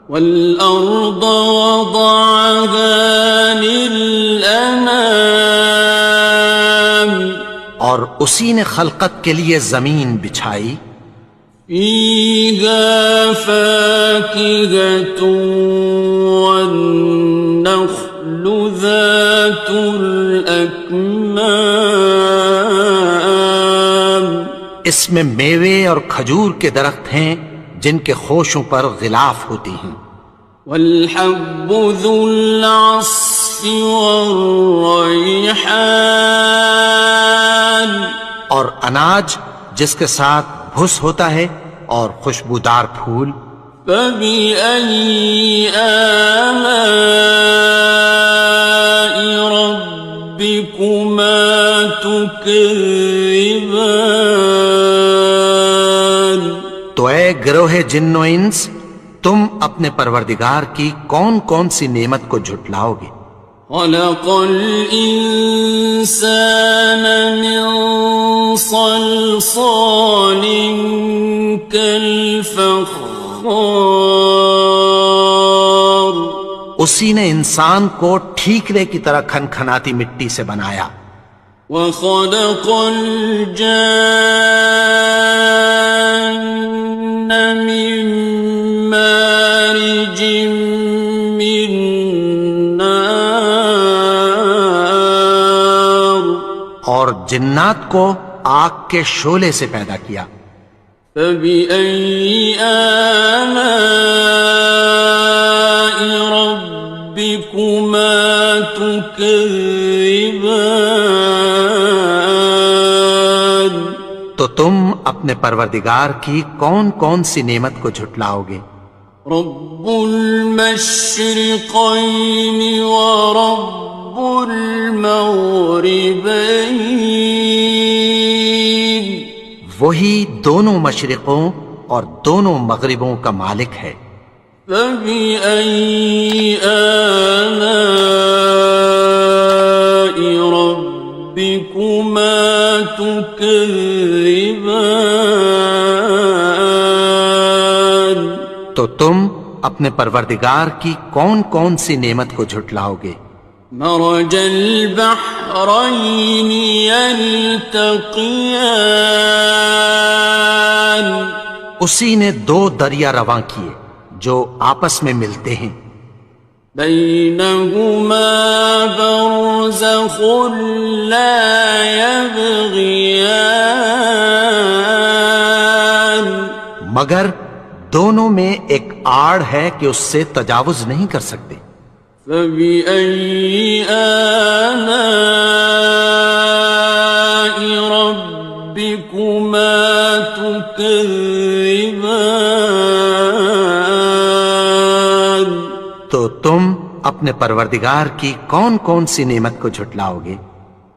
وَالْأَرْضَ وَضَعَهَا لِلْأَنَامِ اور اسی نے خلقت کے لیے زمین بچھائی۔ فِيهَا فَاكِهَةٌ وَالنَّخْلُ ذَاتُ الْأَكْمَامِ اس میں میوے اور کھجور کے درخت ہیں جن کے خوشوں پر غلاف ہوتی ہیں۔ وَالْحَبُّ ذُو الْعَصْفِ وَالرَّيْحَانِ اور اناج جس کے ساتھ بھس ہوتا ہے اور خوشبودار پھول۔ فَبِأَيِّ آلَاءِ رَبِّكُمَا تُكَذِّبَانِ تو اے گروہ جن و انس، تم اپنے پروردگار کی کون کون سی نعمت کو جھٹلاؤ گے؟ خَلَقَ الْإِنسَانَ مِنْ صَلْصَالٍ كَالْفَخَّارِ اسی نے انسان کو ٹھیکرے کی طرح کھنکھناتی مٹی سے بنایا۔ وَخَلَقَ الْجَانَّ مِن مَّارِجٍ مِّن نَّارٍ اور جنات کو آگ کے شعلے سے پیدا کیا۔ فَبِأَيِّ آلَاءِ رَبِّكُمَا تُكَذِّبَانِ اپنے پروردگار کی کون کون سی نعمت کو جھٹلاؤ گے؟ رب المشرقين ورب المغربين وہی دونوں مشرقوں اور دونوں مغربوں کا مالک ہے۔ فبأي آلاء ربكما تكذبان تو تم اپنے پروردگار کی کون کون سی نعمت کو جھٹلاؤ گے؟ مرج البحرين يلتقيان اسی نے دو دریا رواں کیے جو آپس میں ملتے ہیں، بينهما برزخ لا يبغيان مگر دونوں میں ایک آڑ ہے کہ اس سے تجاوز نہیں کر سکتے۔ فبأي آلاء ربكما تكذبان تو تم اپنے پروردگار کی کون کون سی نعمت کو جھٹلاؤ گے؟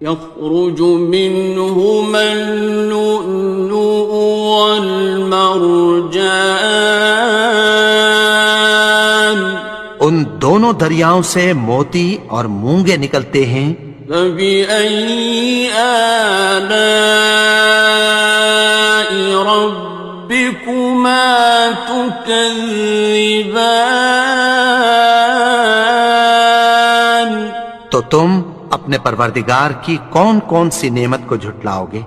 يخرج منهما اللؤلؤ والمرجان ان دونوں دریاؤں سے موتی اور مونگے نکلتے ہیں۔ فبأي آلاء ربكما تكذبان تو تم اپنے پروردگار کی کون کون سی نعمت کو جھٹلاؤ گے؟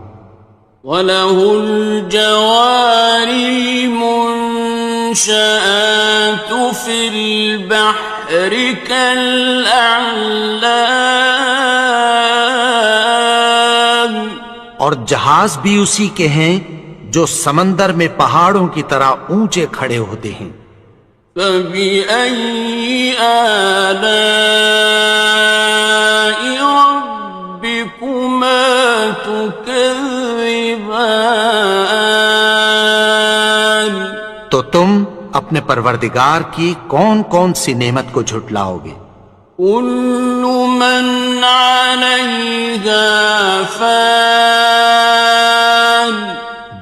وَلَهُ الْجَوَارِ الْمُنشَآتُ فِي الْبَحْرِ كَالْأَعْلَامِ اور جہاز بھی اسی کے ہیں جو سمندر میں پہاڑوں کی طرح اونچے کھڑے ہوتے ہیں۔ فَبِأَيِّ آلَاءِ رَبِّكُمَا تُكَذِّبَانِ تو تم اپنے پروردگار کی کون کون سی نعمت کو جھٹلاؤ گے؟ كُلُّ مَنْ عَلَيْهَا فَانٍ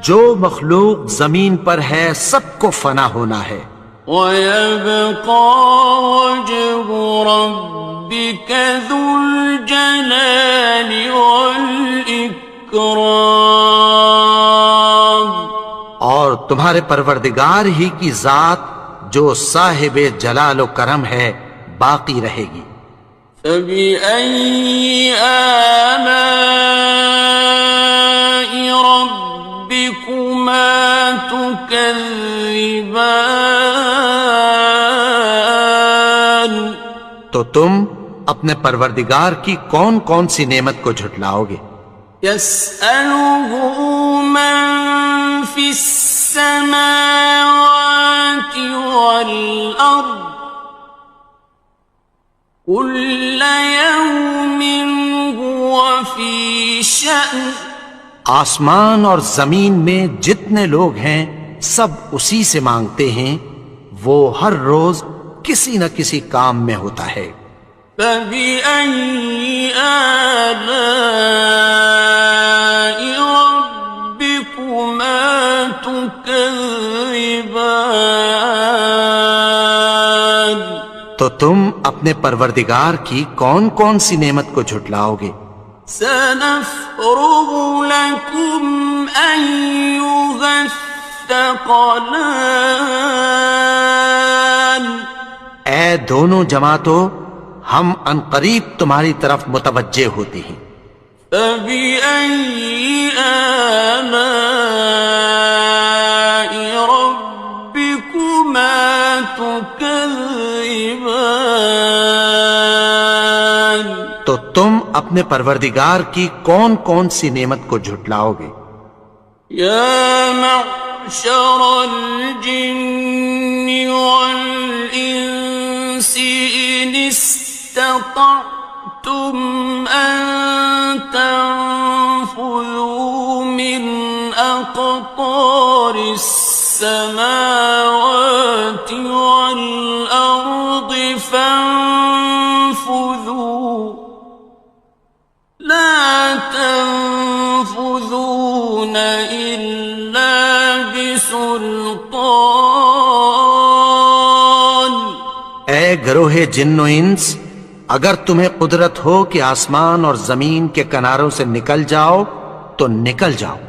جو مخلوق زمین پر ہے سب کو فنا ہونا ہے، وَيَبْقَى وَجْهُ رَبِّكَ ذُو الْجَلَالِ وَالْإِكْرَامِ اور تمہارے پروردگار ہی کی ذات جو صاحب جلال و کرم ہے باقی رہے گی۔ فَبِأَيِّ آلَاءِ رَبِّكُمَا تُكَذِّبَانِ تو تم اپنے پروردگار کی کون کون سی نعمت کو جھٹلاؤ گے؟ يَسْأَلُهُ مَن فِي السَّمَاوَاتِ وَالْأَرْضِ كُلَّ يَوْمٍ هُوَ فِي شَأْنٍ آسمان اور زمین میں جتنے لوگ ہیں سب اسی سے مانگتے ہیں، وہ ہر روز کسی نہ کسی کام میں ہوتا ہے۔ فَبِأَيِّ آلَاءِ رَبِّكُمَا تُكَذِّبَانِ تو تم اپنے پروردگار کی کون کون سی نعمت کو جھٹلاؤ گے؟ سَنَفْرُغُ لَكُمْ أَيُّهَ الثَّقَلَانِ اے دونوں جماعتوں، ہم عنقریب تمہاری طرف متوجہ ہوتے ہیں۔ فَبِأَيِّ آلَاءِ رَبِّكُمَا تُكَذِّبَانِ تو تم اپنے پروردگار کی کون کون سی نعمت کو جھٹلاؤ گے؟ يَا مَعْشَرَ الْجِنِّ وَالْإِنسِ إِنِ اسْتَطَعْتُمْ أَن تَنفُذُوا مِنْ أَقْطَارِ گروہ جن و انس، اگر تمہیں قدرت ہو کہ آسمان اور زمین کے کناروں سے نکل جاؤ تو نکل جاؤ،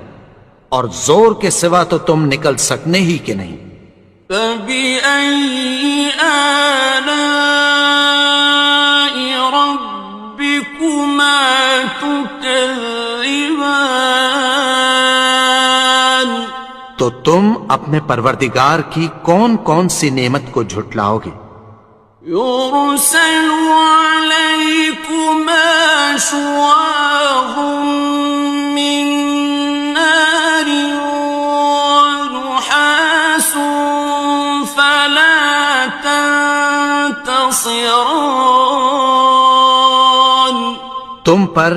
اور زور کے سوا تو تم نکل سکنے ہی کہ نہیں۔ فَبِأَيِّ آلَاءِ رَبِّكُمَا تُكَذِّبَانِ، تو تم اپنے پروردگار کی کون کون سی نعمت کو جھٹلاؤ گے؟ يُرْسَلُ عَلَيْكُمَا شُوَاظٌ مِّن نَّارٍ وَنُحَاسٌ فَلَا تَنتَصِرَانِ، تم پر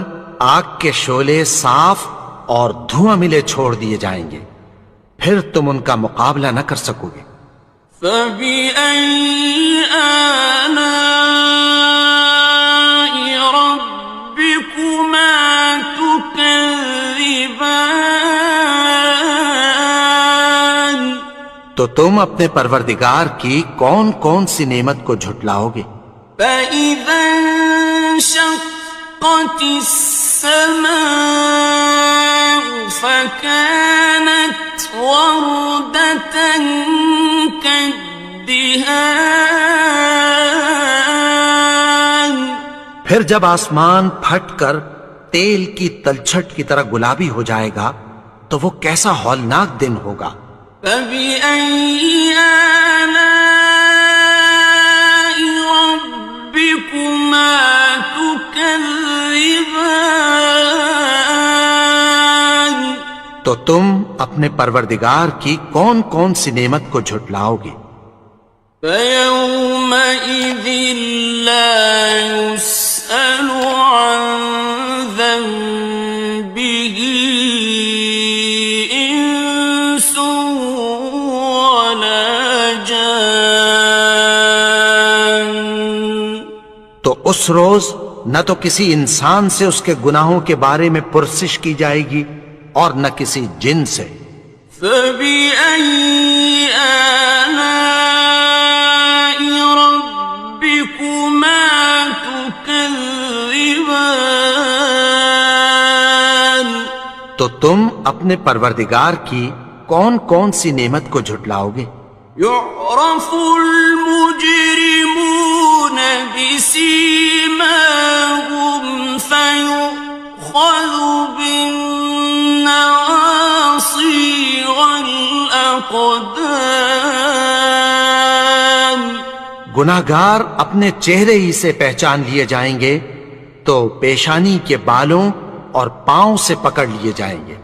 آگ کے شعلے صاف اور دھواں ملے چھوڑ دیے جائیں گے، پھر تم ان کا مقابلہ نہ کر سکو گے۔ فَبِأَيِّ آلَاءِ رَبِّكُمَا تُكَذِّبَانِ، تو تم اپنے پروردگار کی کون کون سی نعمت کو جھٹلاؤ گے؟ فَإِذَا انشَقَّتِ السَّمَاءُ فَكَانَتْ وَرْدَةً كَالدِّهَانِ، پھر جب آسمان پھٹ کر تیل کی تلچھٹ کی طرح گلابی ہو جائے گا تو وہ کیسا ہولناک دن ہوگا۔ فَبِأَيِّ آلَاءِ رَبِّكُمَا تُكَذِّبَانِ، تو تم اپنے پروردگار کی کون کون سی نعمت کو جھٹلاؤ گے؟ فَيَوْمَئِذٍ لَا يُسْأَلُ عَنْ ذَنبِهِ إِنسٌ وَلَا جَانٌ، تو اس روز نہ تو کسی انسان سے اس کے گناہوں کے بارے میں پرسش کی جائے گی اور نہ کسی جن سے۔ فَبِأَيِّ آلَاءِ رَبِّكُمَا تُكَذِّبَانِ، تو تم اپنے پروردگار کی کون کون سی نعمت کو جھٹلاؤ گے؟ يُعْرَفُ الْمُجْرِمُونَ بِسِيمَاهُمْ فَيُؤْخَذُ بِالنَّوَاصِي وَالْأَقْدَامِ، گناہگار اپنے چہرے ہی سے پہچان لیے جائیں گے تو پیشانی کے بالوں اور پاؤں سے پکڑ لیے جائیں گے۔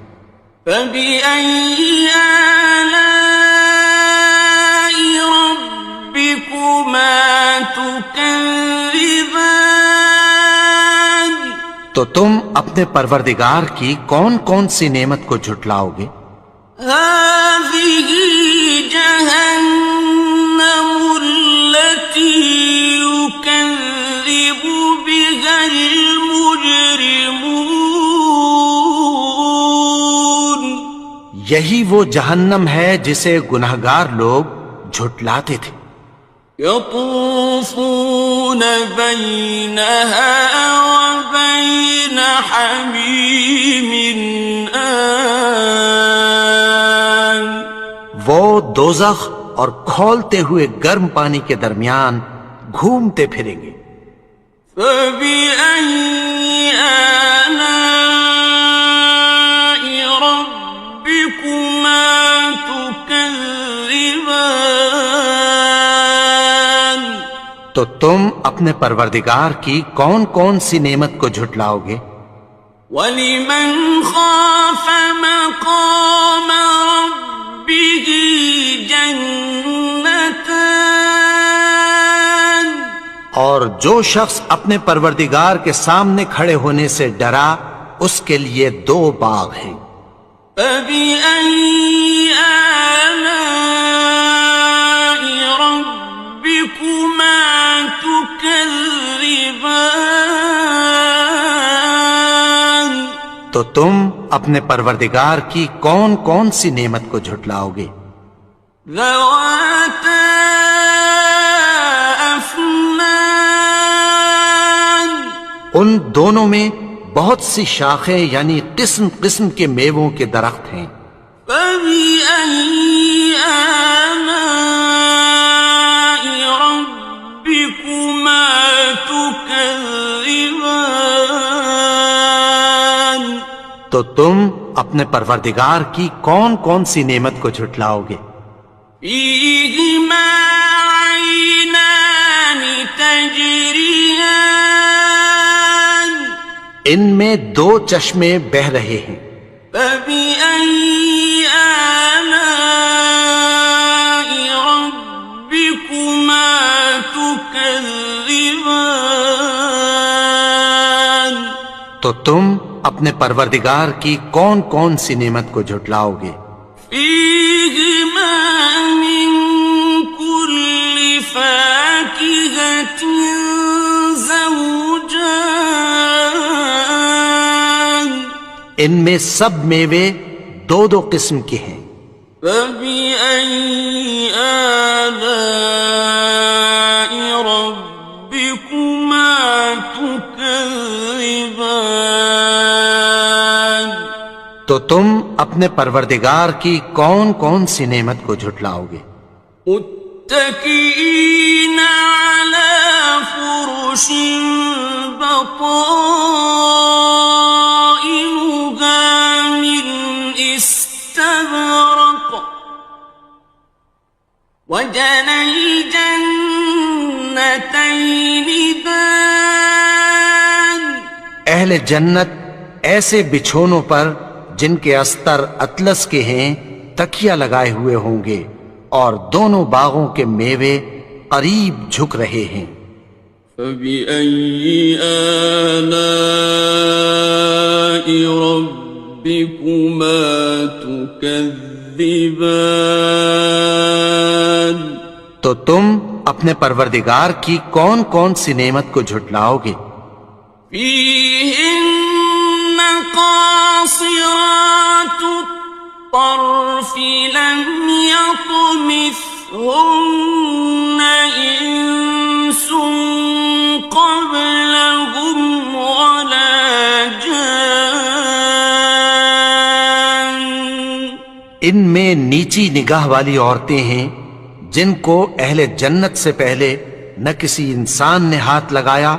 فَبِأَيِّ آلَاءِ رَبِّكُمَا تُكَذِّبَانِ، تو تم اپنے پروردگار کی کون کون سی نعمت کو جھٹلاؤ گے؟ هَٰذِهِ جَهَنَّمُ الَّتِي يُكَذِّبُ بِهَا الْمُجْرِمُونَ، یہی وہ جہنم ہے جسے گناہگار لوگ جھٹلاتے تھے۔ يَطُوفُونَ بَيْنَهَا وَبَيْنَ حَمِيمٍ آنٍ، وہ دوزخ اور کھولتے ہوئے گرم پانی کے درمیان گھومتے پھریں گے۔ فَبِأَيِّ آلَاءِ رَبِّكُمَا تُكَذِّبَانِ، تو تم اپنے پروردگار کی کون کون سی نعمت کو جھٹلاؤ گے؟ وَلِمَنْ خَافَ مَقَامَ رَبِّهِ جَنَّتَانِ، اور جو شخص اپنے پروردگار کے سامنے کھڑے ہونے سے ڈرا اس کے لیے دو باغ ہیں۔ فَبِأَيِّ آلَاءِ رَبِّكُمَا تُكَذِّبَانِ، تو تم اپنے پروردگار کی کون کون سی نعمت کو جھٹلاؤ گے؟ ذَوَاتَا أَفْنَانٍ دونوں میں بہت سی شاخیں یعنی قسم قسم کے میووں کے درخت ہیں۔ فَبِأَيِّ آلَاءِ رَبِّكُمَا تُكَذِّبَانِ؟ تو تم اپنے پروردگار کی کون کون سی نعمت کو جھٹلاؤ گے؟ فِيهِمَا عَيْنَانِ تَجْرِيَانِ؟ ان میں دو چشمے بہ رہے ہیں۔ فَبِأَيِّ آلَاءِ رَبِّكُمَا تُكَذِّبَانِ؟ تو تم اپنے پروردگار کی کون کون سی نعمت کو جھٹلاؤ گے؟ فِيهِمَا مِن كُلِّ فَاكِهَةٍ زَوْجَانِ؟ ان میں سب میوے دو دو قسم کے ہیں۔ فَبِأَيِّ آلَاءِ رَبِّكُمَا تُكَذِّبَانِ؟ تو تم اپنے پروردگار کی کون کون سی نعمت کو جھٹلاؤ گے؟ متكئين على فرش بطائنها من استبرق وجنى الجنتين دان؟ اہل جنت ایسے بچھونوں پر جن کے استر اطلس کے ہیں تکیہ لگائے ہوئے ہوں گے، اور دونوں باغوں کے میوے قریب جھک رہے ہیں۔ فَبِأَيِّ آلَاءِ رَبِّكُمَا تُكَذِّبَانِ؟ تو تم اپنے پروردگار کی کون کون سی نعمت کو جھٹلاؤ گے؟ فِيهِنَّ قَاصِرَاتُ الطَّرْفِ لَمْ يَطْمِثْهُنَّ إِنسٌ قَبْلَهُمْ وَلَا جَانٌّ؟ ان میں نیچی نگاہ والی عورتیں ہیں جن کو اہل جنت سے پہلے نہ کسی انسان نے ہاتھ لگایا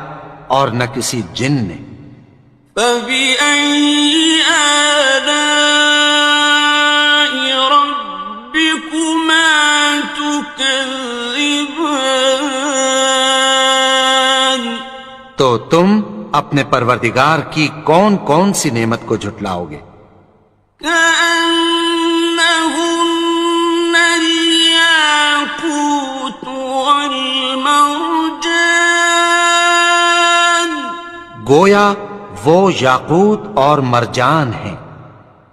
اور نہ کسی جن نے۔ فَبِأَيِّ آلَاءِ رَبِّكُمَا تُكَذِّبَانِ؟ تو تم اپنے پروردگار کی کون کون سی نعمت کو جھٹلاؤ گے؟ كَأَنَّهُنَّ الْيَاقُوتُ وَالْمَرْجَانُ؟ گویا وہ یاقوت اور مرجان ہیں۔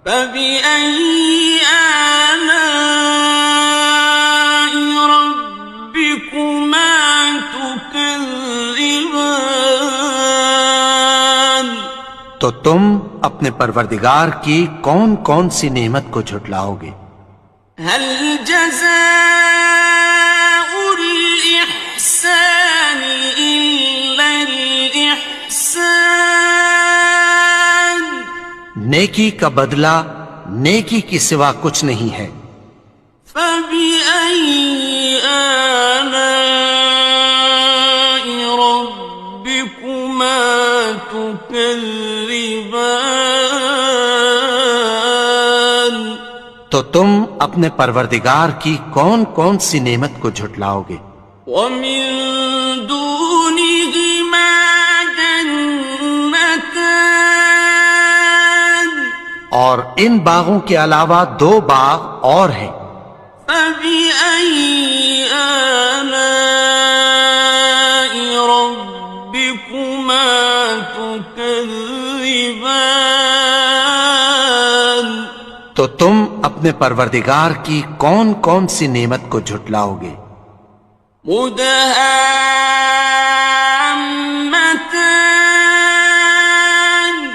فَبِأَيِّ آلَاءِ رَبِّكُمَا تُكَذِّبَانِ؟ تو تم اپنے پروردگار کی کون کون سی نعمت کو جھٹلاؤ گے؟ هَلْ جَزَاءُ الْإِحْسَانِ إِلَّا الْإِحْسَانُ؟ نیکی کا بدلہ نیکی کی سوا کچھ نہیں ہے۔ فَبِأَيِّ آلَاءِ رَبِّكُمَا تُكَذِّبَانِ؟ تو تم اپنے پروردگار کی کون کون سی نعمت کو جھٹلاؤ گے؟ وَمِن دُونِهِمَا جَنَّتَانِ؟ اور ان باغوں کے علاوہ دو باغ اور ہیں۔ فَبِأَيِّ آلَاءِ رَبِّكُمَا تُكَذِّبَانِ؟ تو تم اپنے پروردگار کی کون کون سی نعمت کو جھٹلاؤ گے؟ مُدْهَامَّتَانِ؟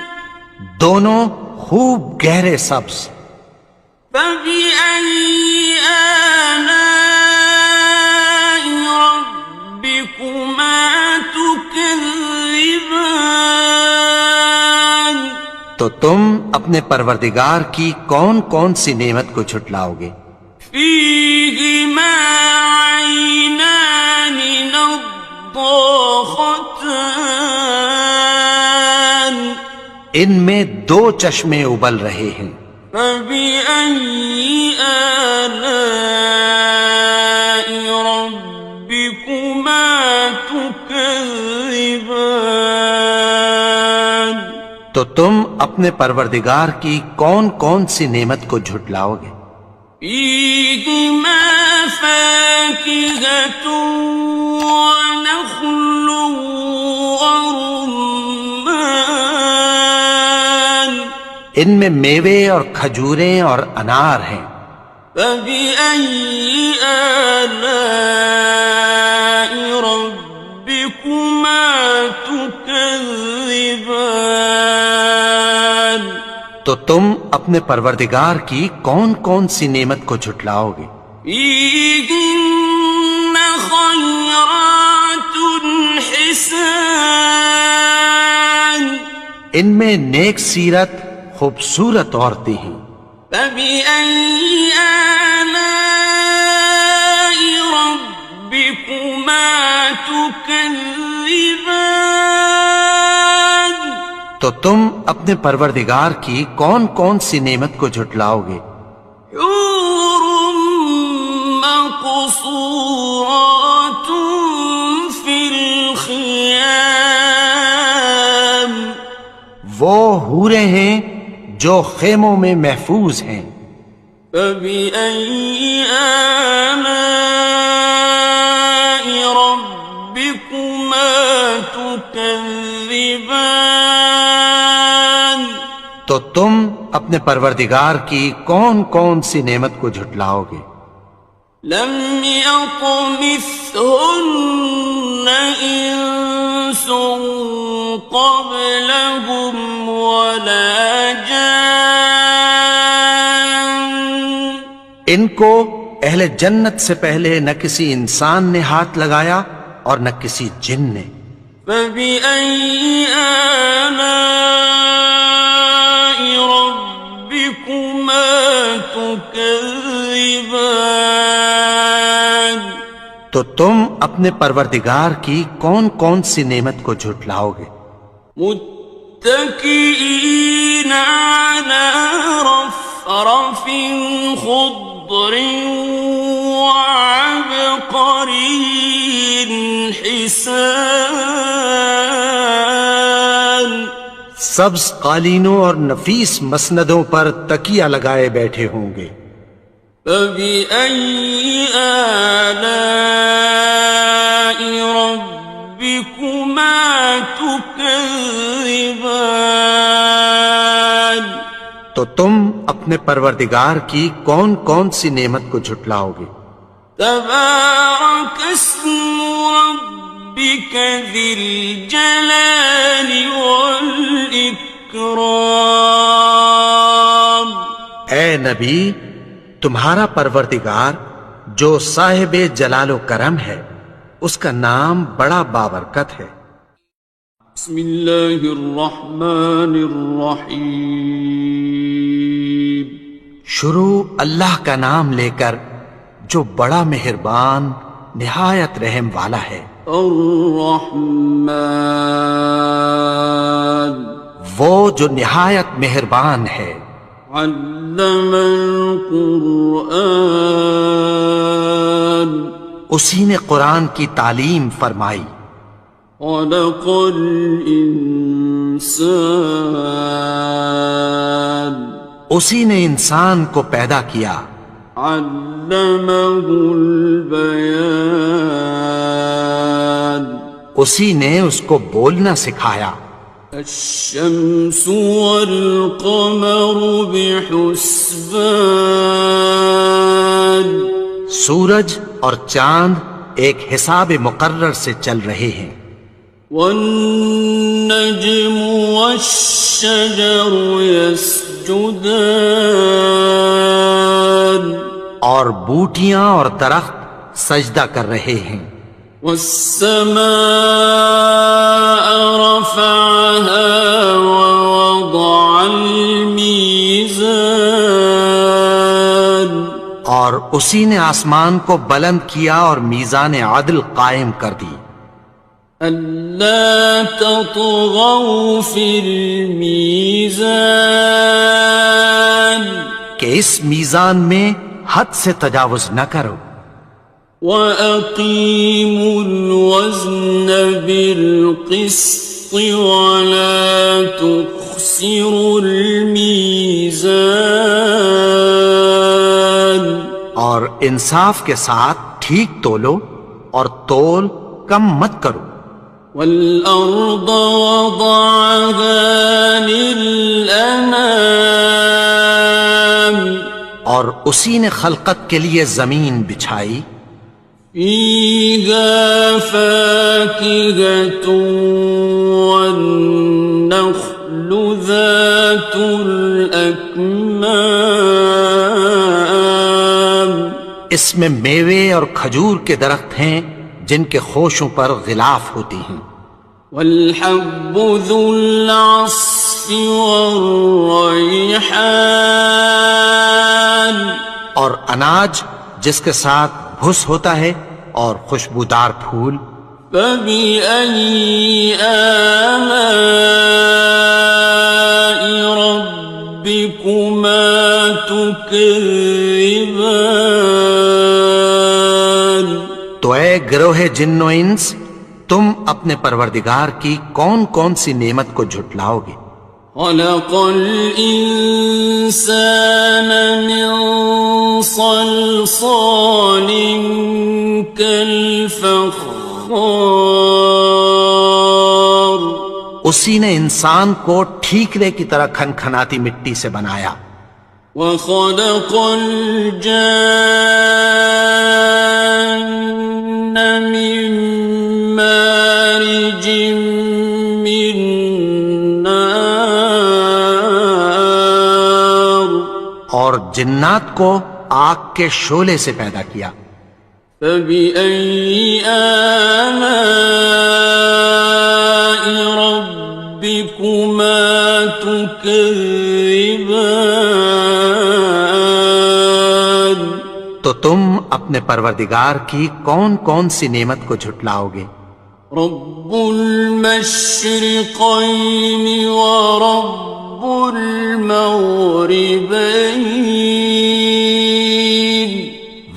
دونوں خوب گہرے سبز۔ فَبِأَيِّ آلَاءِ رَبِّكُمَا تُكَذِّبَانِ؟ تُكَذِّبَانِ؟ تو تم اپنے پروردگار کی کون کون سی نعمت کو جھٹلاؤ گے؟ فيهما عينان نضاختان ان میں دو چشمے ابل رہے ہیں، فبأي آلاء ربكما تكذبان تو تم اپنے پروردگار کی کون کون سی نعمت کو جھٹلاؤ گے؟ فيهما فاكهة ونخل ورمان ان میں میوے اور کھجوریں اور انار ہیں، فبأي آلاء ربكما تكذبان تو تم اپنے پروردگار کی کون کون سی نعمت کو جھٹلاؤ گے؟ فيهن خيرات حسان ان میں نیک سیرت خوبصورت عورتیں ہیں، فبأي آلاء ربكما تكذبان تو تم اپنے پروردگار کی کون کون سی نعمت کو جھٹلاؤ گے؟ حور مقصورات في الخيام وہ حوریں ہیں جو خیموں میں محفوظ ہیں، فبأي آلاء ربكما تكذبان تو تم اپنے پروردگار کی کون کون سی نعمت کو جھٹلاؤ گے؟ لم يطمثهن إنس قبلهم ولا جان ان کو اہل جنت سے پہلے نہ کسی انسان نے ہاتھ لگایا اور نہ کسی جن نے، فبأي آلاء ربكما تكذبان تو تم اپنے پروردگار کی کون کون سی نعمت کو جھٹلاؤ گے؟ متكئين على رفرف خضر وعبقري حسان سبز قالینوں اور نفیس مسندوں پر تکیہ لگائے بیٹھے ہوں گے، فبأي آلاء ربكما تكذبان تو تم اپنے پروردگار کی کون کون سی نعمت کو جھٹلاؤ گے؟ تبارك اسم ربك ذي الجلال والإكرام اے نبی، تمہارا پروردگار جو صاحب جلال و کرم ہے، اس کا نام بڑا بابرکت ہے۔ بسم الله الرحمن الرحيم شروع اللہ کا نام لے کر جو بڑا مہربان نہایت رحم والا ہے۔ الرحمن وہ جو نہایت مہربان ہے، علم القرآن اسی نے قرآن کی تعلیم فرمائی، خلق الإنسان اسی نے انسان کو پیدا کیا، علمه البيان اسی نے اس کو بولنا سکھایا، الشمس والقمر بحسبان سورج اور چاند ایک حساب مقرر سے چل رہے ہیں، والنجم والشجر يسجدان اور بوٹیاں اور درخت سجدہ کر رہے ہیں، والسماء رفعها ووضع اور اسی نے آسمان کو بلند کیا اور میزان عدل قائم کر دی ألا تطغوا في الميزان کہ اس میزان میں حد سے تجاوز نہ کرو وأقيموا الوزن بالقسط ولا تخسروا الميزان اور انصاف کے ساتھ ٹھیک تولو اور تول کم مت کرو والأرض وضعها للأنام اور اسی نے خلقت کے لیے زمین بچھائی فيها فاكهة والنخل ذات الأكمام اس میں میوے اور کھجور کے درخت ہیں جن کے خوشوں پر غلاف ہوتی ہیں والحب ذو العصف والريحان اور اناج جس کے ساتھ بھس ہوتا ہے اور خوشبودار پھول فبأي آلاء ربكما تكذبان تو اے گروہ جن و انس تم اپنے پروردگار کی کون کون سی نعمت کو جھٹلاؤ گے خلق الإنسان من صلصال كالفخار اسی نے انسان کو ٹھیکرے کی طرح کھنکھناتی مٹی سے بنایا وخلق الجان من مارج من نار اور جنات کو آگ کے شعلے سے پیدا کیا فبأي آلاء ربكما تكذبان تو تم اپنے پروردگار کی کون کون سی نعمت کو جھٹلاؤ گے رب المشرقين ورب المغربين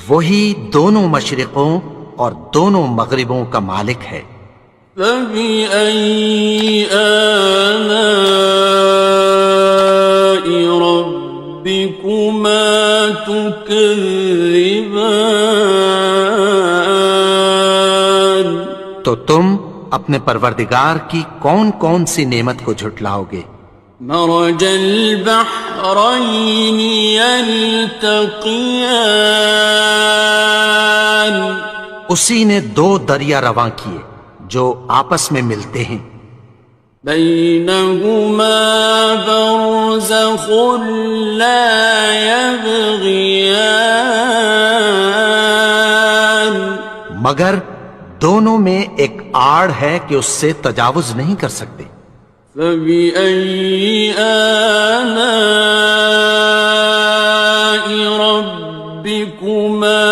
وہی دونوں مشرقوں اور دونوں مغربوں کا مالک ہے فبأي آلاء ربكما تكذبان تو تم اپنے پروردگار کی کون کون سی نعمت کو جھٹلاؤ گے مرج البحرين يلتقيان اسی نے دو دریا رواں کیے جو آپس میں ملتے ہیں بينهما برزخ لا يبغيان مگر دونوں میں ایک آڑ ہے کہ اس سے تجاوز نہیں کر سکتے فبأي آلاء ربكما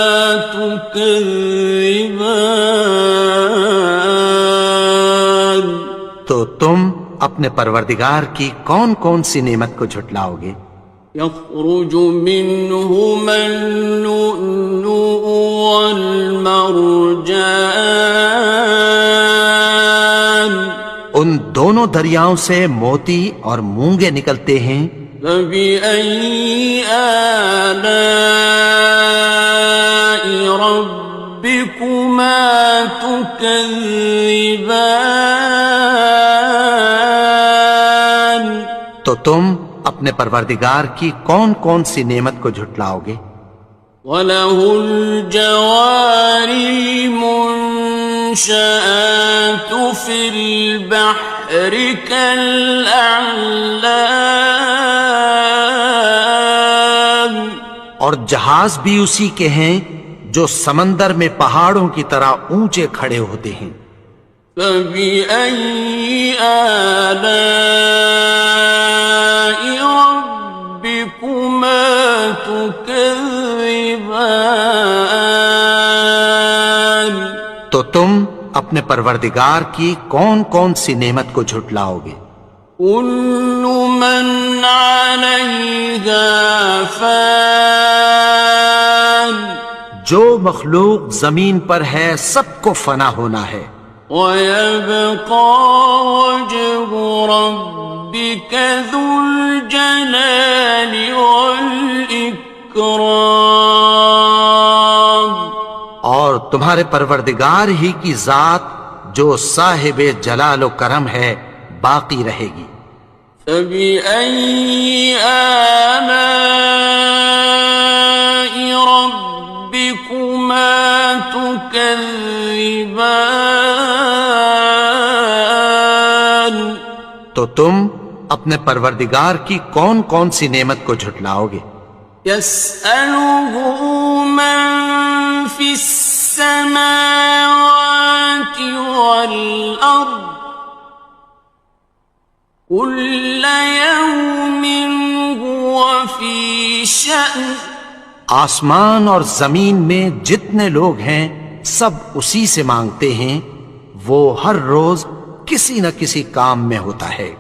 تكذبان تو تم اپنے پروردگار کی کون کون سی نعمت کو جھٹلاؤ گے يخرج منهما اللؤلؤ والمرجان ان دونوں دریاؤں سے موتی اور مونگے نکلتے ہیں فبأي آلاء ربكما تكذبان تو تم اپنے پروردگار کی کون کون سی نعمت کو جھٹلاؤ گے وَلَهُ الْجَوَارِ الْمُنشَآتُ فِي الْبَحْرِ كَالْأَعْلَامِ اور جہاز بھی اسی کے ہیں جو سمندر میں پہاڑوں کی طرح اونچے کھڑے ہوتے ہیں فَبِأَيِّ آلَاءِ رَبِّكُمَا تُكَذِّبَانِ تو تم اپنے پروردگار کی کون کون سی نعمت کو جھٹلاؤ گے؟ كل من عليها فان جو مخلوق زمین پر ہے سب کو فنا ہونا ہے، ويبقى وجه ربك ذو الجلال والإكرام اور تمہارے پروردگار ہی کی ذات جو صاحب جلال و کرم ہے باقی رہے گی۔ فبأي آلاء ربكما تكذبان تو تم اپنے پروردگار کی کون کون سی نعمت کو جھٹلاؤ گے؟ يسأله من في السماوات والأرض كل يوم هو في شأن آسمان اور زمین میں جتنے لوگ ہیں سب اسی سے مانگتے ہیں، وہ ہر روز کسی نہ کسی کام میں ہوتا ہے۔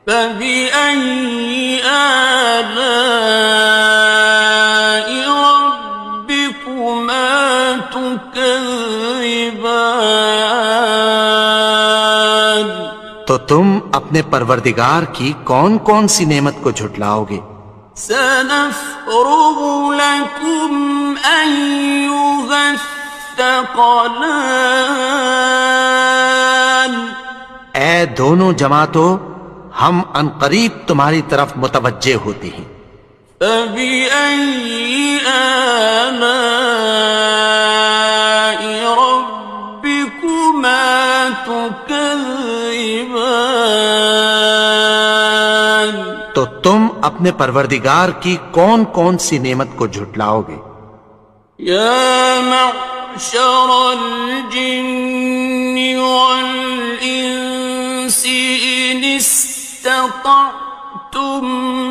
فبأي آلاء ربكما تكذبان تو تم اپنے پروردگار کی کون کون سی نعمت کو جھٹلاؤ گے؟ سنفرغ لكم أيها الثقلان اے دونوں جماعتوں، ہم عنقریب تمہاری طرف متوجہ ہوتے ہیں۔ فبأي آلاء ربكما تكذبان تو تم اپنے پروردگار کی کون کون سی نعمت کو جھٹلاؤ گے؟ يا معشر الجن والإنس إن استطعتم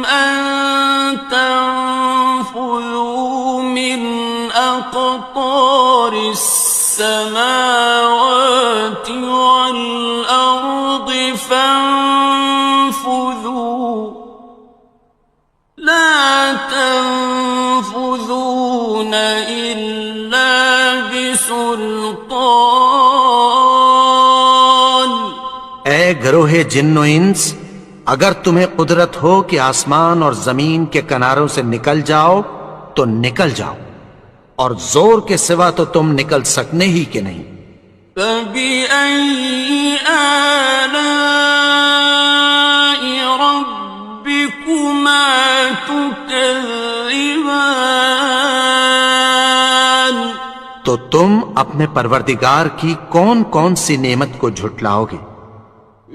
أن تنفذوا من أقطار السماوات والأرض فانفذوا لا تنفذون إلا بسلطان اے گروہ جن و انس، اگر تمہیں قدرت ہو کہ آسمان اور زمین کے کناروں سے نکل جاؤ تو نکل جاؤ، اور زور کے سوا تو تم نکل سکنے ہی کہ نہیں۔ فبأي آلاء ربكما تكذبان تو تم اپنے پروردگار کی کون کون سی نعمت کو جھٹلاؤ گے؟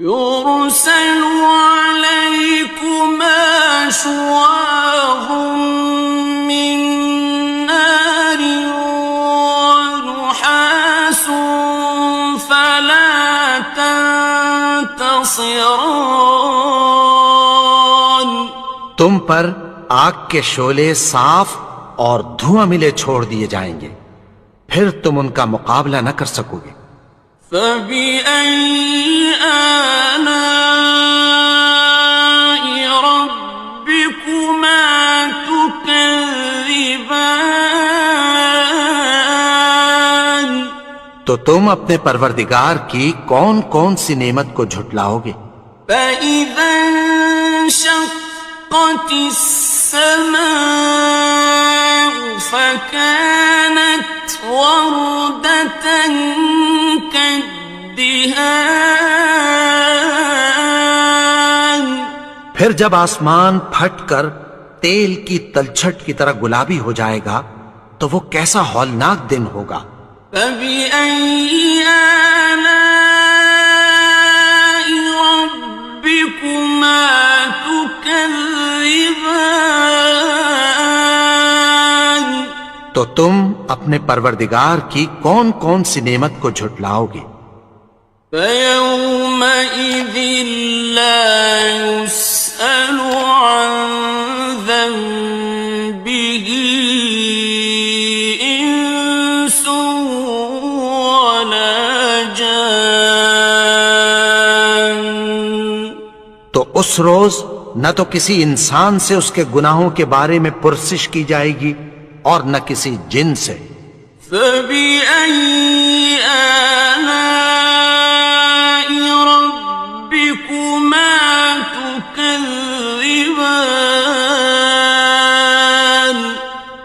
يرسل عليكما شواظ من نار ونحاس فلا تنتصران تم پر آگ کے شعلے صاف اور دھواں ملے چھوڑ دیے جائیں گے، پھر تم ان کا مقابلہ نہ کر سکو گے۔ فبأي آلاء ربكما تكذبان تو تم اپنے پروردگار کی کون کون سی نعمت کو جھٹلاؤ گے؟ فإذا انشقت السماء فكانت وردة كالدهان پھر جب آسمان پھٹ کر تیل کی تلچھٹ کی طرح گلابی ہو جائے گا تو وہ کیسا ہولناک دن ہوگا۔ فبأي آلاء ربكما تكذبان تو تم اپنے پروردگار کی کون کون سی نعمت کو جھٹلاؤ گے؟ فيومئذ لا يسأل عن ذنبه ولا جان. تو اس روز نہ تو کسی انسان سے اس کے گناہوں کے بارے میں پرسش کی جائے گی اور نہ کسی جن سے. فَبِأَيِّ آلَاءِ رَبِّكُمَا تُكَذِّبَانِ.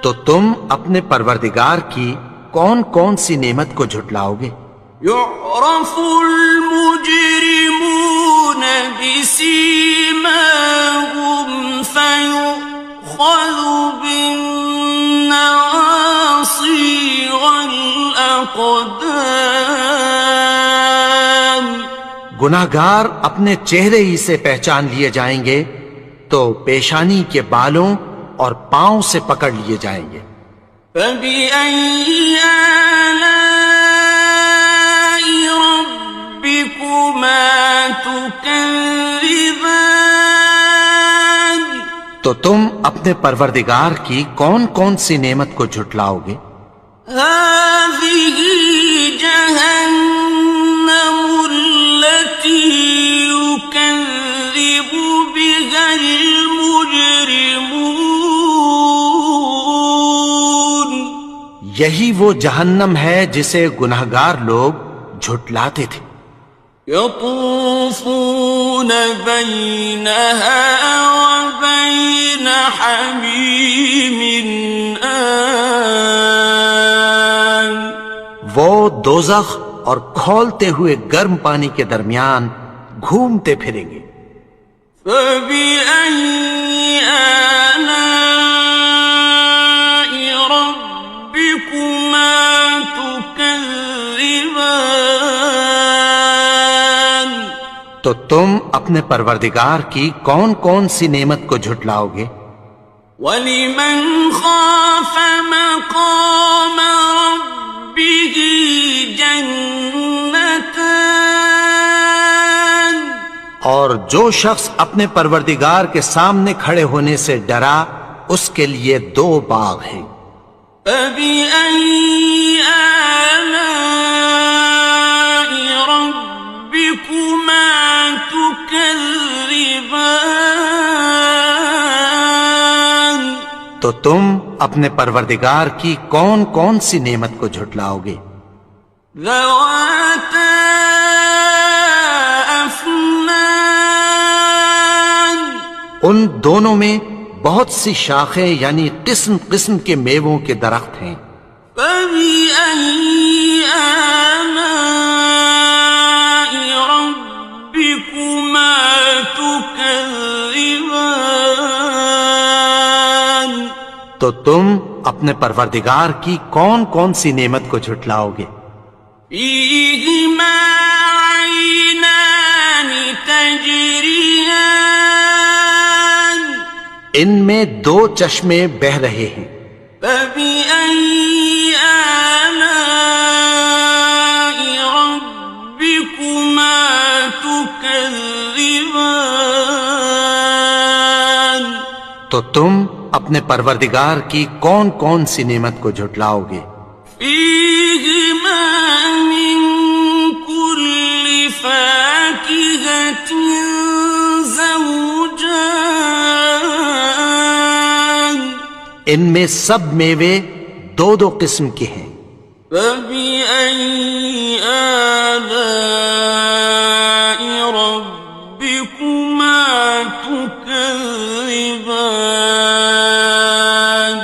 تو تم اپنے پروردگار کی کون کون سی نعمت کو جھٹلاؤ گے؟ يُعْرَفُ الْمُجْرِمُونَ بِسِيمَاهُمْ فَيُؤْخَذُ بِالنَّوَاصِي وَالْأَقْدَامِ. گناہگار اپنے چہرے ہی سے پہچان لیے جائیں گے تو پیشانی کے بالوں اور پاؤں سے پکڑ لیے جائیں گے. فَبِأَيِّ آلَاءِ رَبِّكُمَا تُكَذِّبَانِ. تو تم اپنے پروردگار کی کون کون سی نعمت کو جھٹلاؤ گے؟ هَٰذِهِ جَهَنَّمُ الَّتِي يُكَذِّبُ بِهَا الْمُجْرِمُونَ. یہی وہ جہنم ہے جسے گناہگار لوگ جھٹلاتے تھے. يطوفون بينها وبين حميم آن. وہ دوزخ اور کھولتے ہوئے گرم پانی کے درمیان گھومتے پھریں گے. فَبِأَيِّ آلَاءِ رَبِّكُمَا تُكَذِّبَانِ. تو تم اپنے پروردگار کی کون کون سی نعمت کو جھٹلاؤ گے؟ وَلِمَنْ خَافَ مَقَامَ رَبِّهِ جَنَّتَانِ. اور جو شخص اپنے پروردگار کے سامنے کھڑے ہونے سے ڈرا اس کے لیے 2 باغ ہیں. فَبِأَيِّ آلَاءِ رَبِّكُمَا تُكَذِّبَانِ. تو تم اپنے پروردگار کی کون کون سی نعمت کو جھٹلاؤ گے؟ ذَوَاتَا أَفْنَانٍ. ان دونوں میں بہت سی شاخیں یعنی قسم قسم کے میووں کے درخت ہیں. فَبِأَيِّ آلَاءِ رَبِّكُمَا تُكَذِّبَانِ. تو تم اپنے پروردگار کی کون کون سی نعمت کو جھٹلاؤ گے؟ فِيهِمَا عَيْنَانِ تَجْرِيَانِ. ان میں 2 چشمے بہہ رہے ہیں. فَبِأَيِّ آلَاءِ رَبِّكُمَا تُكَذِّبَانِ. تو تم اپنے پروردگار کی کون کون سی نعمت کو جھٹلاؤ گے؟ فِيهِمَا مِن كُلِّ فَاكِهَةٍ زَوْجَانِ. ان میں سب میوے 2 قسم کے ہیں. فَبِأَيِّ آلَاءِ رَبِّكُمَا تُكَذِّبَانِ.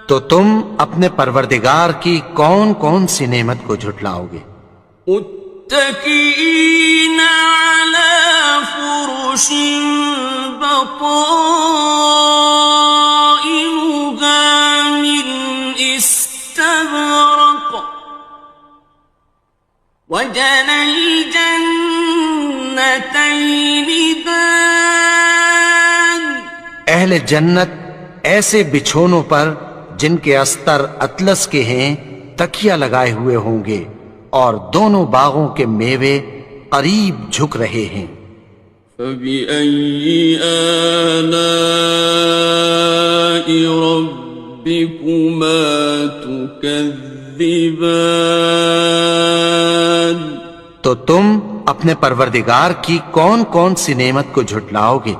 تو تم اپنے پروردگار کی کون کون سی نعمت کو جھٹلاؤ گے؟ متكئين على فرش بطائنها من استبرق وجنى الجنتين دان. اہل جنت ایسے بچھونوں پر جن کے استر اطلس کے ہیں تکیہ لگائے ہوئے ہوں گے اور دونوں باغوں کے میوے قریب جھک رہے ہیں. فَبِأَيِّ آلَاءِ رَبِّكُمَا تُكَذِّبَانِ. تو تم اپنے پروردگار کی کون کون سی نعمت کو جھٹلاؤ گے؟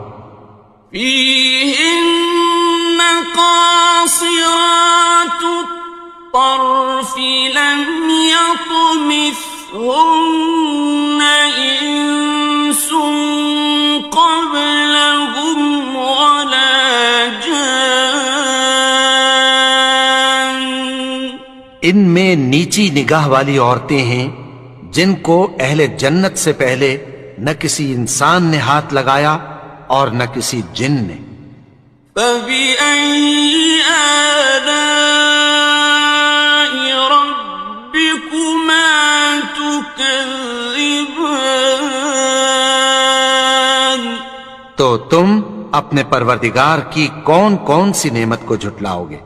فيهن قاصرات الطرف لم يطمثهن إنس قبلهم ولا جان ان میں نیچی نگاہ والی عورتیں ہیں جن کو اہل جنت سے پہلے نہ کسی انسان نے ہاتھ لگایا اور نہ کسی جن نے۔ فبأي آلاء ربكما تكذبان تو تم اپنے پروردگار کی کون کون سی نعمت کو جھٹلاؤ گے؟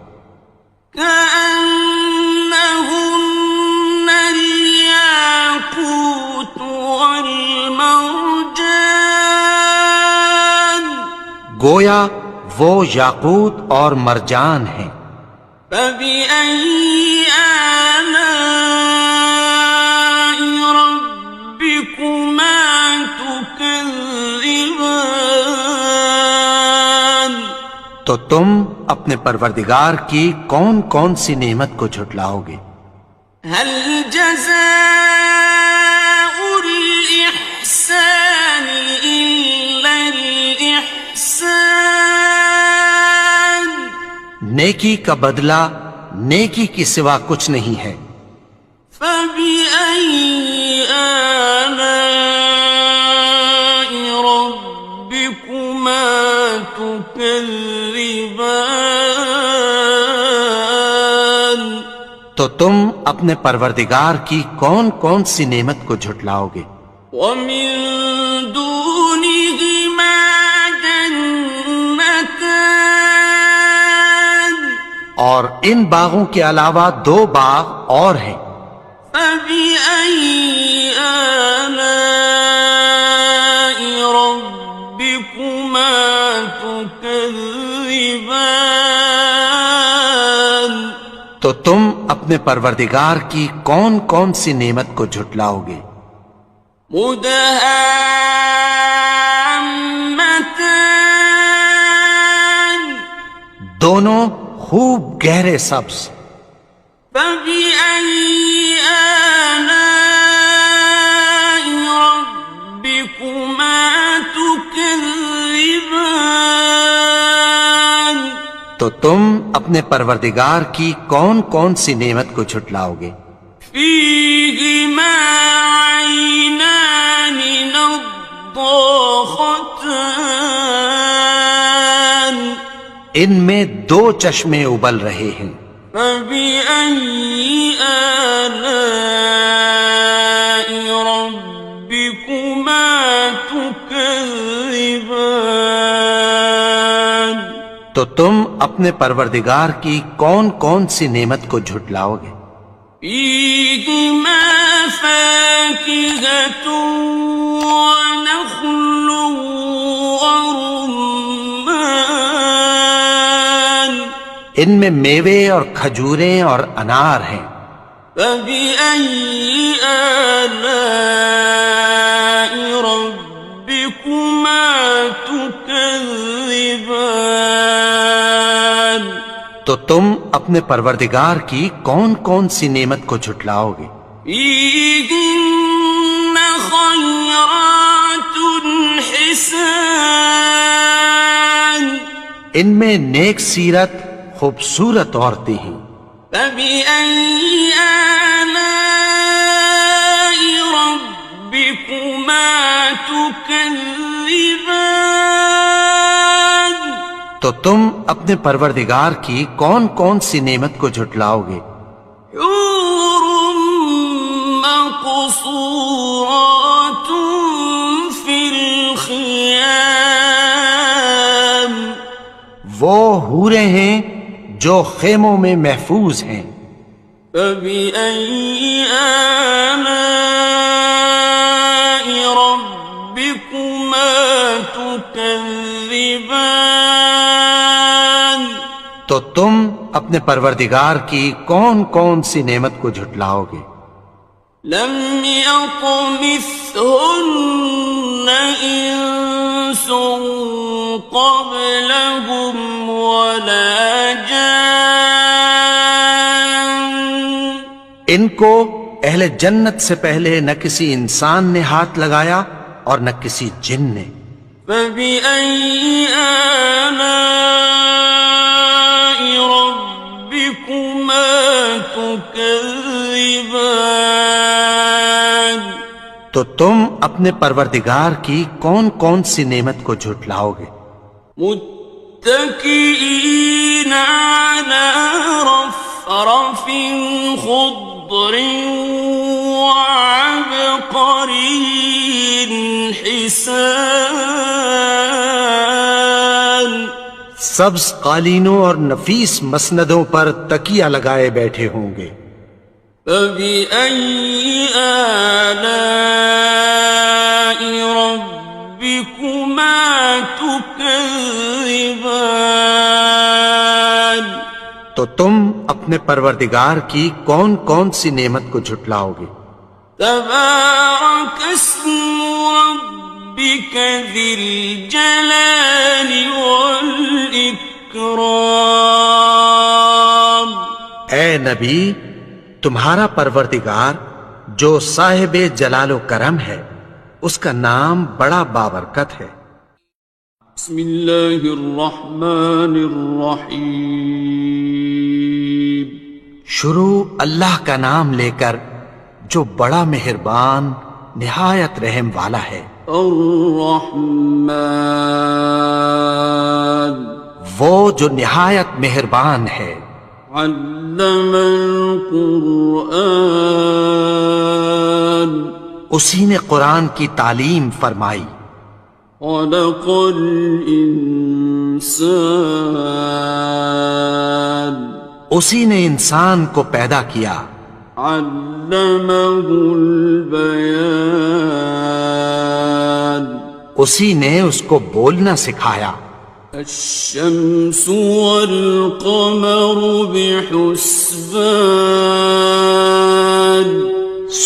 كأنهن الياقوت والمرجان گویا وہ یاقوت اور مرجان ہیں۔ فبأي آلاء ربكما تكذبان تو تم اپنے پروردگار کی کون کون سی نعمت کو جھٹلاؤ گے؟ هل جزاء الإحسان إلا الإحسان نیکی کا بدلہ نیکی کی سوا کچھ نہیں ہے۔ فبأي آلاء ربكما تكذبان تو تم اپنے پروردگار کی کون کون سی نعمت کو جھٹلاؤ گے؟ ومن دونهما جنتان اور ان باغوں کے علاوہ دو باغ اور ہیں۔ فبأي آلاء ربكما تكذبان تو تم اپنے پروردگار کی کون کون سی نعمت کو جھٹلاؤ گے؟ مدهامتان دونوں خوب گہرے سبز۔ فبأي آلاء ربكما تكذبان تو تم اپنے پروردگار کی کون کون سی نعمت کو جھٹلاؤ گے؟ فيهما عينان نضاختان ان میں دو چشمے ابل رہے ہیں۔ فبأي آلاء ربكما تكذبان تو تم اپنے پروردگار کی کون کون سی نعمت کو جھٹلاؤ گے؟ فيهما فاكهة ونخل ورمان ان میں میوے اور کھجوریں اور انار ہیں۔ فبأي آلاء ربكما تكذبان تو تم اپنے پروردگار کی کون کون سی نعمت کو جھٹلاؤ گے؟ فيهن خيرات حسان ان میں نیک سیرت خوبصورت عورتیں ہیں۔ فبأي آلاء ربكما تكذبان تو تم اپنے پروردگار کی کون کون سی نعمت کو جھٹلاؤ گے؟ حور مقصورات في الخيام وہ حوریں ہیں جو خیموں میں محفوظ ہیں۔ فبأي آلاء ربكما تكذبان تو تم اپنے پروردگار کی کون کون سی نعمت کو جھٹلاؤ گے؟ لم يطمثهن إنس قبلهم ولا جان ان کو اہل جنت سے پہلے نہ کسی انسان نے ہاتھ لگایا اور نہ کسی جن نے. فبأي آلاء ربكما تكذبان تو تم اپنے پروردگار کی کون کون سی نعمت کو جھٹلاؤ گے؟ متكئين على رفرف خضر وعبقري حسان سبز قالینوں اور نفیس مسندوں پر تکیہ لگائے بیٹھے ہوں گے. فبأي آلاء ربكما تكذبان تو تم اپنے پروردگار کی کون کون سی نعمت کو جھٹلاؤ گے؟ تبارك اسم ربك ذي الجلال والإكرام. اے نبی، تمہارا پروردگار جو صاحب جلال و کرم ہے، اس کا نام بڑا بابرکت ہے. بسم اللہ الرحمن الرحیم. شروع اللہ کا نام لے کر جو بڑا مہربان نہایت رحم والا ہے. الرحمن وہ جو نہایت مہربان ہے. علم القرآن اسی نے قرآن کی تعلیم فرمائی. خلق الانسان اسی نے انسان کو پیدا کیا. علمہ البیان اسی نے اس کو بولنا سکھایا. الشمس والقمر بحسبان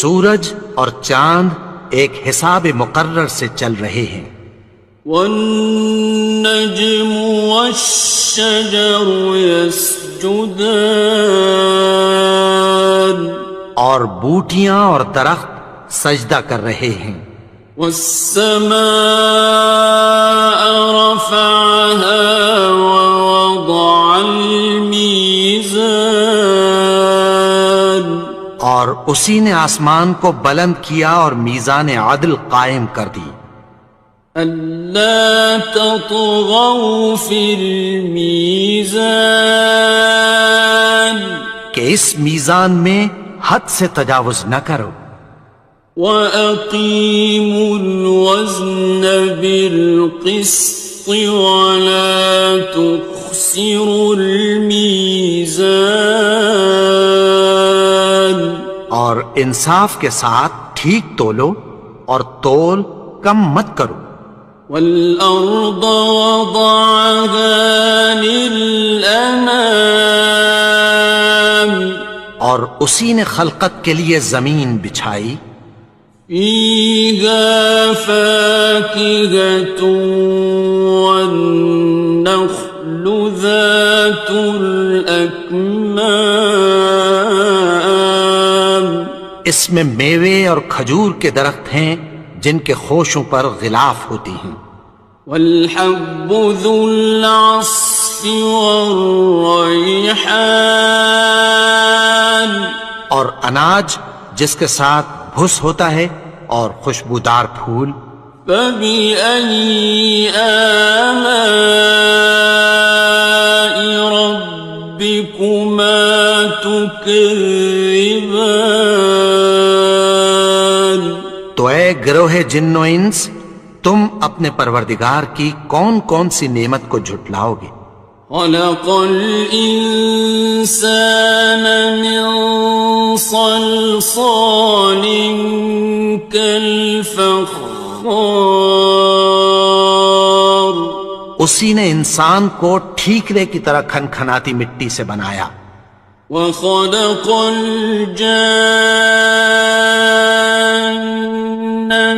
سورج اور چاند ایک حساب مقرر سے چل رہے ہیں. والنجم والشجر يسجدان اور بوٹیاں اور درخت سجدہ کر رہے ہیں. والسماء رفعها ووضع الميزان اور اسی نے آسمان کو بلند کیا اور میزان عدل قائم کر دی. ألا تطغوا في الميزان کہ اس میزان میں حد سے تجاوز نہ کرو. وَأَقِيمُوا الْوَزْنَ بِالْقِسْطِ وَلَا تُخْسِرُوا الْمِيزَانَ اور انصاف کے ساتھ ٹھیک تولو اور تول کم مت کرو. وَالْأَرْضَ وَضَعَهَا لِلْأَنَامِ اور اسی نے خلقت کے لیے زمین بچھائی. فِيهَا فَاكِهَةٌ وَالنَّخْلُ ذَاتُ الْأَكْمَامِ اس میں میوے اور کھجور کے درخت ہیں جن کے خوشوں پر غلاف ہوتی ہیں. وَالْحَبُّ ذُو الْعَصْفِ وَالرَّيْحَانِ اور اناج جس کے ساتھ بھس ہوتا ہے اور خوشبودار پھول. فَبِأَيِّ آلَاءِ رَبِّكُمَا تُكَذِّبَانِ تو اے گروہ جن و انس، تم اپنے پروردگار کی کون کون سی نعمت کو جھٹلاؤ گے؟ خَلَقَ الْإِنسَانَ مِنْ صَلْصَالٍ كَالْفَخَّارِ اسی نے انسان کو ٹھیکرے کی طرح کھنکھناتی مٹی سے بنایا. وخلق الجان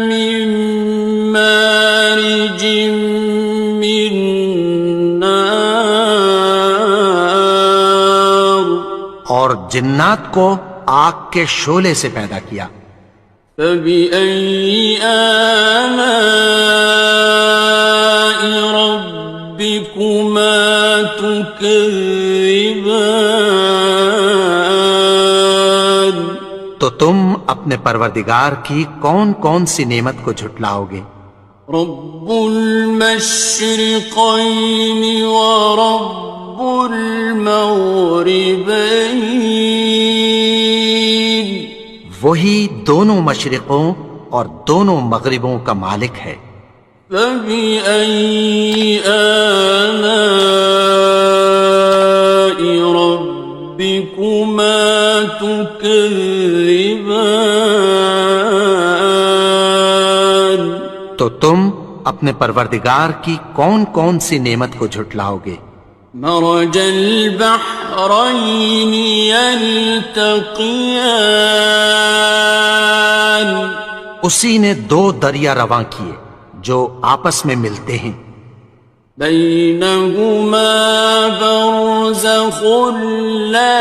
من مارج من نار اور جنات کو آگ کے شعلے سے پیدا کیا. فبأي آلاء ربكما تكذبان تو تم اپنے پروردگار کی کون کون سی نعمت کو جھٹلاؤ گے؟ رب المشرقين ورب المغربين وہی دونوں مشرقوں اور دونوں مغربوں کا مالک ہے. فبأي آلاء ربكما تكذبان تو تم اپنے پروردگار کی کون کون سی نعمت کو جھٹلاؤ گے؟ مرج البحرين يلتقيان اسی نے دو دریا رواں کیے جو آپس میں ملتے ہیں. بينهما برزخ لا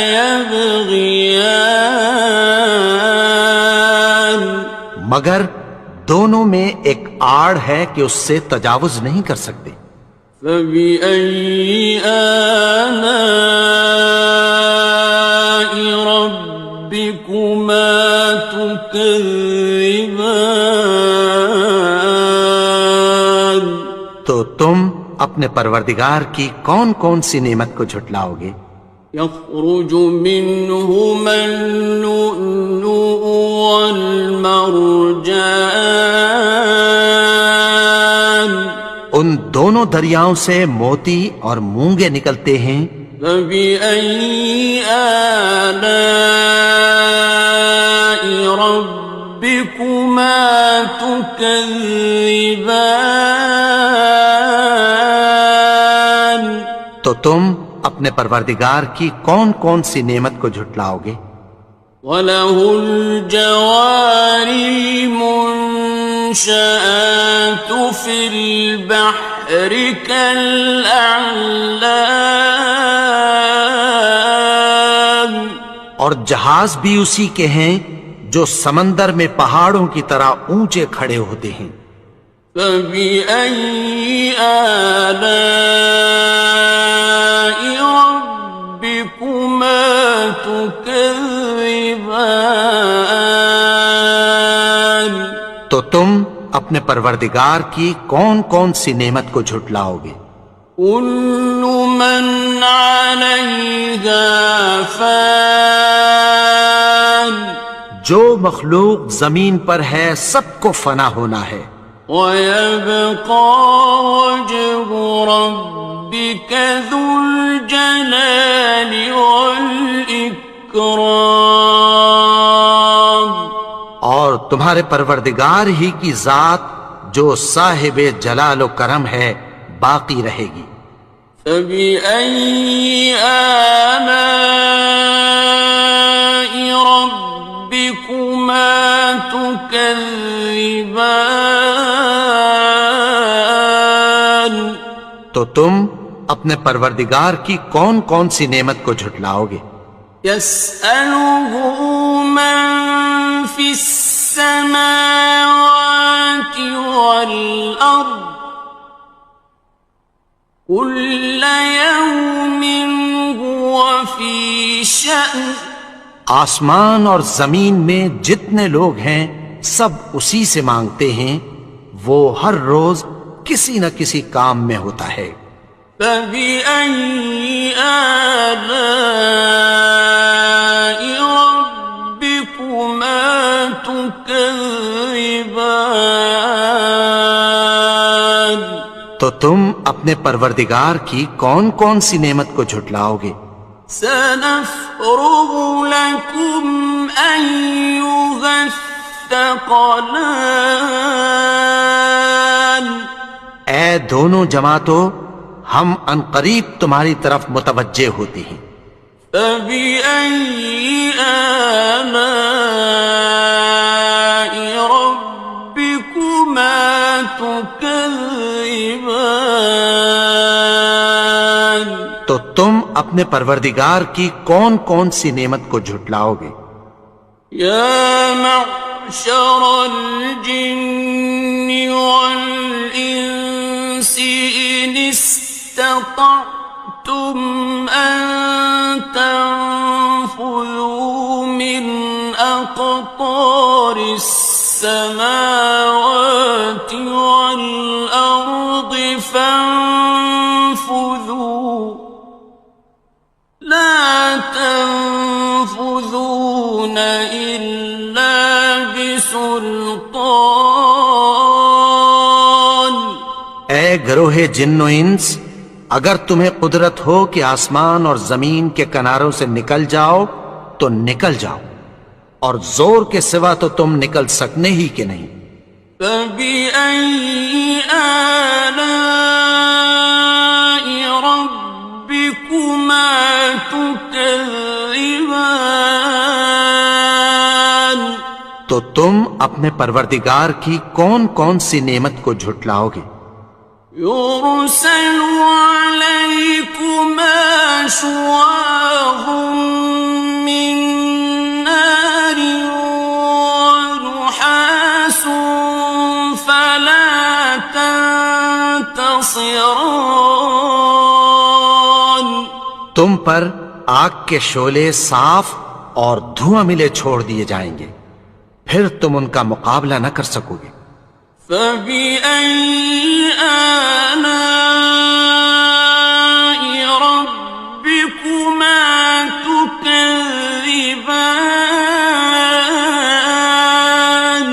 يبغيان مگر دونوں میں ایک آڑ ہے کہ اس سے تجاوز نہیں کر سکتے. فبأي آلاء ربكما تكذبان تو تم اپنے پروردگار کی کون کون سی نعمت کو جھٹلاؤ گے؟ يخرج منهما اللؤلؤ والمرجان ان دونوں دریاؤں سے موتی اور مونگے نکلتے ہیں. فبأي آلاء ربكما تكذبان تو تم اپنے پروردگار کی کون کون سی نعمت کو جھٹلاؤ گے؟ وَلَهُ الْجَوَارِ الْمُنشَآتُ فِي الْبَحْرِ كَالْأَعْلَامِ اور جہاز بھی اسی کے ہیں جو سمندر میں پہاڑوں کی طرح اونچے کھڑے ہوتے ہیں. فَبِأَيِّ آلَاءِ رَبِّكُمَا تُكَذِّبَانِ تو تم اپنے پروردگار کی کون کون سی نعمت کو جھٹلاؤ گے؟ كُلُّ مَنْ عَلَيْهَا فَانٍ جو مخلوق زمین پر ہے سب کو فنا ہونا ہے. وَيَبْقَى وَجْهُ رَبِّكَ ذُو الْجَلَالِ وَالْإِكْرَامِ اور تمہارے پروردگار ہی کی ذات جو صاحب جلال و کرم ہے باقی رہے گی. فَبِأَيِّ آلَاءِ رَبِّكُمَا تُكَذِّبَانِ تو تم اپنے پروردگار کی کون کون سی نعمت کو جھٹلاؤ گے؟ يَسْأَلُهُ مَن فِي السَّمَاوَاتِ وَالْأَرْضِ كُلَّ يَوْمٍ هُوَ فِي شَأْنٍ آسمان اور زمین میں جتنے لوگ ہیں سب اسی سے مانگتے ہیں، وہ ہر روز کسی نہ کسی کام میں ہوتا ہے. فَبِأَيِّ آلَاءِ رَبِّكُمَا تُكَذِّبَانِ تو تم اپنے پروردگار کی کون کون سی نعمت کو جھٹلاؤ گے؟ سَنَفْرُغُ لَكُمْ أَيُّهَ الثَّقَلَانِ اے دونوں جماعتوں، ہم عنقریب تمہاری طرف متوجہ ہوتے ہیں. فبأي آلاء ربكما تكذبان تو تم اپنے پروردگار کی کون کون سی نعمت کو جھٹلاؤ گے؟ يا معشر الجن والإنس إن استطعتم أن تنفذوا من أقطار السماوات والأرض فانفذوا لا تنفذون إلا بسلطان اے گروہ جن و انس، اگر تمہیں قدرت ہو کہ آسمان اور زمین کے کناروں سے نکل جاؤ تو نکل جاؤ، اور زور کے سوا تو تم نکل سکنے ہی کہ نہیں۔ فبأي آلاء ربكما تكذبان تو تم اپنے پروردگار کی کون کون سی نعمت کو جھٹلاؤ گے؟ يرسل عليكما شواظ من نار ونحاس فلا تنتصران تم پر آگ کے شعلے صاف اور دھواں ملے چھوڑ دیے جائیں گے، پھر تم ان کا مقابلہ نہ کر سکو گے۔ فبأي آلاء ربكما تكذبان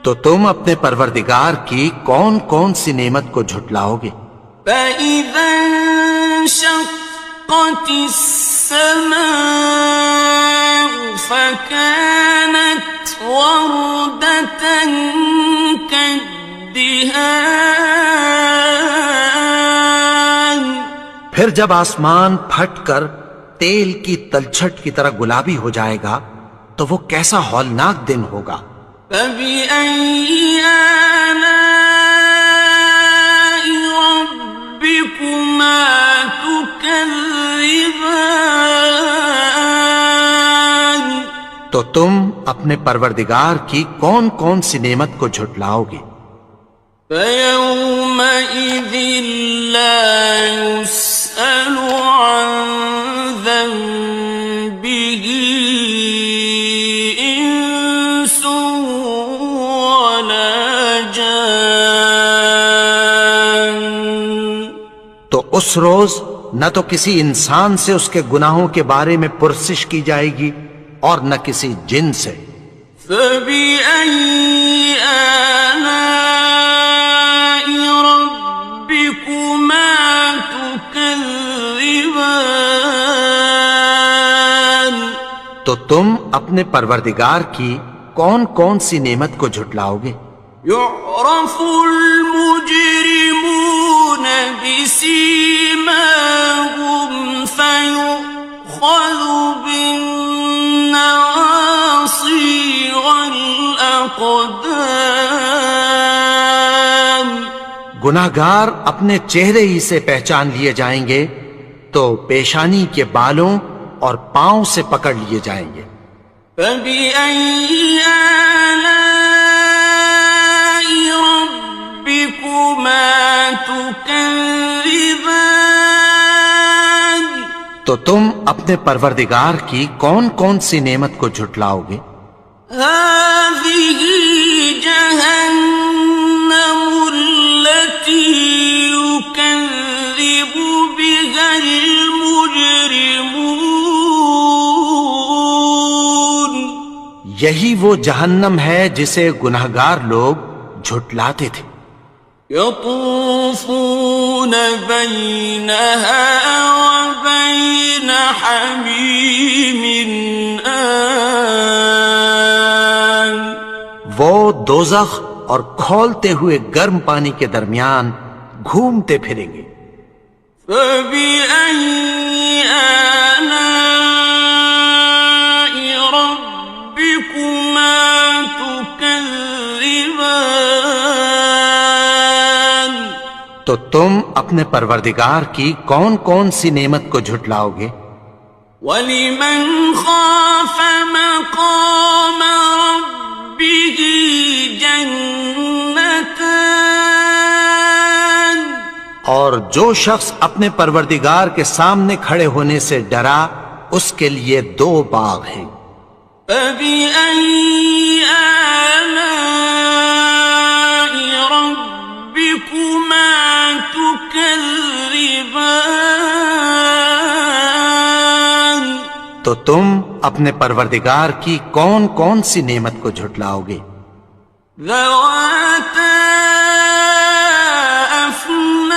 تو تم اپنے پروردگار کی کون کون سی نعمت کو جھٹلاؤ گے؟ فإذا انشقت السماء فكانت وردة كالدهان پھر جب آسمان پھٹ کر تیل کی تلچھٹ کی طرح گلابی ہو جائے گا تو وہ کیسا ہولناک دن ہوگا۔ فبأي آلاء ربكما تكذبان تو تم اپنے پروردگار کی کون کون سی نعمت کو جھٹلاؤ گے؟ فيومئذ لا يسأل عن ذنبه إنس ولا جان تو اس روز نہ تو کسی انسان سے اس کے گناہوں کے بارے میں پرسش کی جائے گی اور نہ کسی جن سے۔ فبأي آلاء ربكما تكذبان تو تم اپنے پروردگار کی کون کون سی نعمت کو جھٹلاؤ گے؟ يعرف المجرمون بسيماهم فيؤخذ بالنواصي والأقدام گناہگار اپنے چہرے ہی سے پہچان لیے جائیں گے تو پیشانی کے بالوں اور پاؤں سے پکڑ لیے جائیں گے۔ فبأي آلاء ربكما تكذبان تو تم اپنے پروردگار کی کون کون سی نعمت کو جھٹلاؤ گے؟ هذه جهنم التي يكذب بها المجرمون یہی وہ جہنم ہے جسے گناہگار لوگ جھٹلاتے تھے۔ يطوفون بينها وبين حميم آن وہ دوزخ اور کھولتے ہوئے گرم پانی کے درمیان گھومتے پھریں گے۔ فبأي آلاء تو تم اپنے پروردگار کی کون کون سی نعمت کو جھٹلاؤ گے؟ وَلِمَنْ خَافَ مَقَامَ رَبِّهِ جَنَّتَانِ اور جو شخص اپنے پروردگار کے سامنے کھڑے ہونے سے ڈرا اس کے لیے 2 باغ ہیں۔ فَبِأَيِّ آلَاءِ رَبِّكُمَا تُكَذِّبَانِ تو تم اپنے پروردگار کی کون کون سی نعمت کو جھٹلاؤ گے؟ ذَوَاتَا أَفْنَانٍ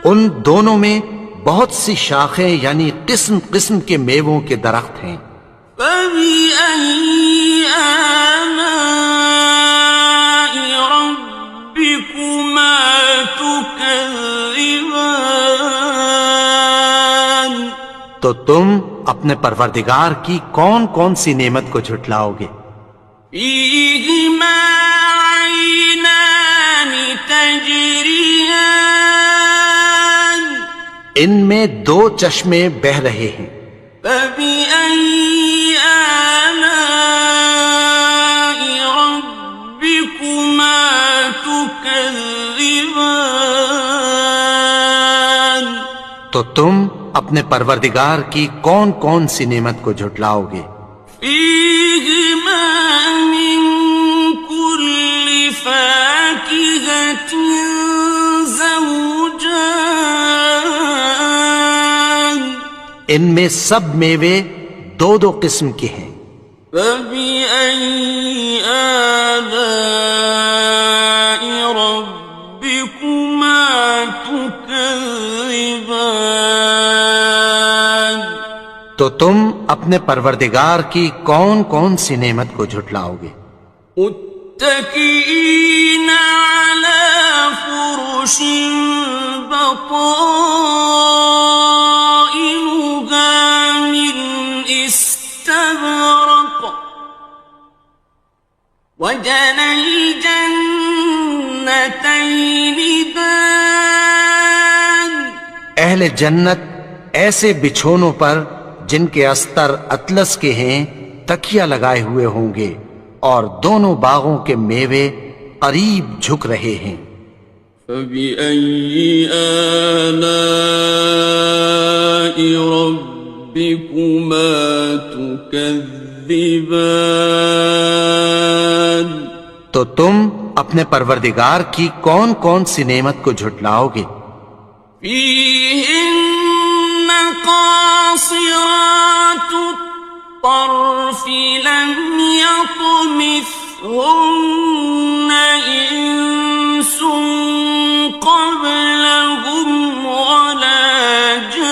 ان دونوں میں بہت سی شاخیں یعنی قسم قسم کے میووں کے درخت ہیں۔ فَبِأَيِّ آلَاءِ رَبِّكُمَا تُكَذِّبَانِ تو تم اپنے پروردگار کی کون کون سی نعمت کو جھٹلاؤ گے؟ فِيهِمَا عَيْنَانِ تَجْرِيَانِ ان میں 2 چشمے بہہ رہے ہیں۔ فَبِأَيِّ آلَاءِ رَبِّكُمَا تُكَذِّبَانِ تو تم اپنے پروردگار کی کون کون سی نعمت کو جھٹلاؤ گے؟ فِيهِمَا مِن كُلِّ فَاكِهَةٍ زَوْجَانِ ان میں سب میوے 2 قسم کے ہیں۔ فَبِأَيِّ آلَاءِ رَبِّكُمَا تُكَذِّبَانِ تو تم اپنے پروردگار کی کون کون سی نعمت کو جھٹلاؤ گے؟ متكئين على فرش بطائنها من استبرق وجنى الجنتين دان اہل جنت ایسے بچھونوں پر جن کے استر اطلس کے ہیں تکیہ لگائے ہوئے ہوں گے اور دونوں باغوں کے میوے قریب جھک رہے ہیں۔ فَبِأَيِّ آلَاءِ رَبِّكُمَا تُكَذِّبَانِ تو تم اپنے پروردگار کی کون کون سی نعمت کو جھٹلاؤ گے؟ فِيهِنَّ قَاصِرَاتُ الطَّرْفِ لَمْ يَطْمِثْهُنَّ إِنسٌ قَبْلَهُمْ وَلَا جَانٌّ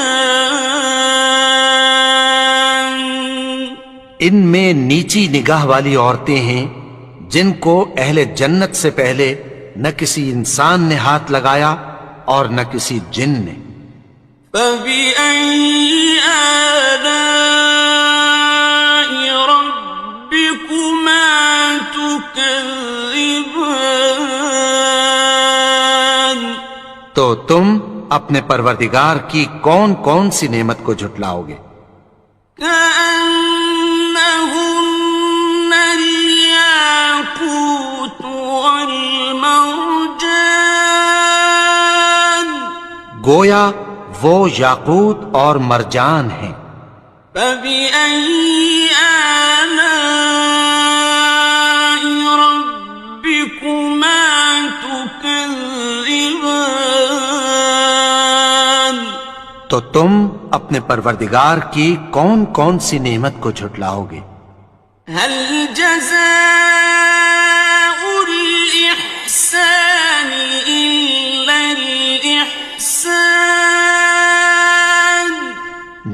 ان میں نیچی نگاہ والی عورتیں ہیں جن کو اہل جنت سے پہلے نہ کسی انسان نے ہاتھ لگایا اور نہ کسی جن نے۔ فَبِأَيِّ آلَاءِ رَبِّكُمَا تُكَذِّبَانِ تو تم اپنے پروردگار کی کون کون سی نعمت کو جھٹلاؤ گے؟ كَأَنَّهُنَّ الْيَاقُوتُ وَالْمَرْجَانُ گویا وہ یاقوت اور مرجان ہیں۔ فَبِأَيِّ آلَاءِ رَبِّكُمَا تُكَذِّبَانِ تو تم اپنے پروردگار کی کون کون سی نعمت کو جھٹلاؤ گے؟ هَلْ جَزَاءُ الْإِحْسَانِ إِلَّا الْإِحْسَانُ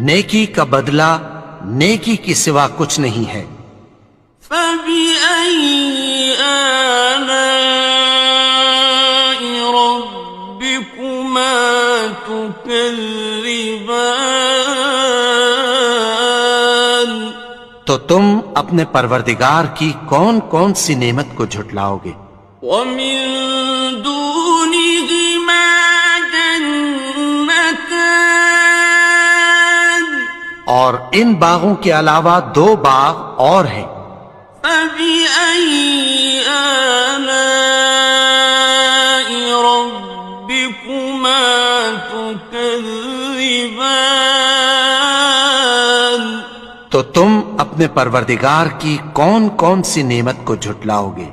نیکی کا بدلہ نیکی کی سوا کچھ نہیں ہے۔ فَبِأَيِّ آلَاءِ رَبِّكُمَا تُكَذِّبَانِ تو تم اپنے پروردگار کی کون کون سی نعمت کو جھٹلاؤ گے؟ وَمِن دونهما جنتان اور ان باغوں کے علاوہ 2 باغ اور ہیں. فبأي آلاء ربكما تكذبان تو تم اپنے پروردگار کی کون کون سی نعمت کو جھٹلاؤ گے؟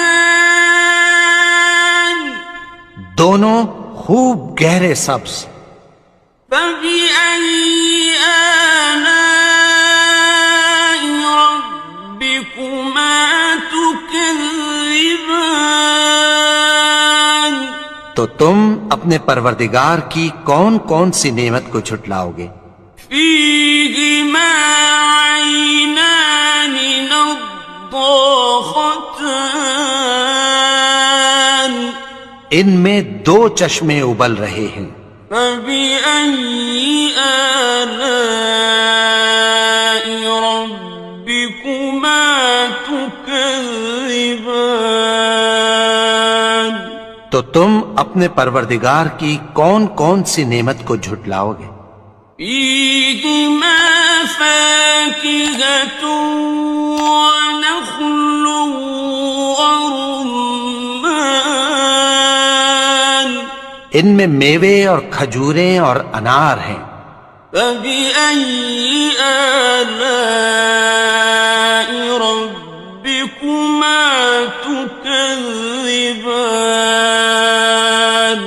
مدہامتان دونوں خوب گہرے سبز. فبأي آلاء ربكما تكذبان تو تم اپنے پروردگار کی کون کون سی نعمت کو جھٹلاؤ گے؟ فيهما عينان نضاختان ان میں 2 چشمے ابل رہے ہیں. فبأي آلاء ربكما تكذبان تو تم اپنے پروردگار کی کون کون سی نعمت کو جھٹلاؤ گے؟ فيهما فاكهة ونخل ورمان ان میں میوے اور کھجوریں اور انار ہیں. فبأي آلاء ربكما تكذبان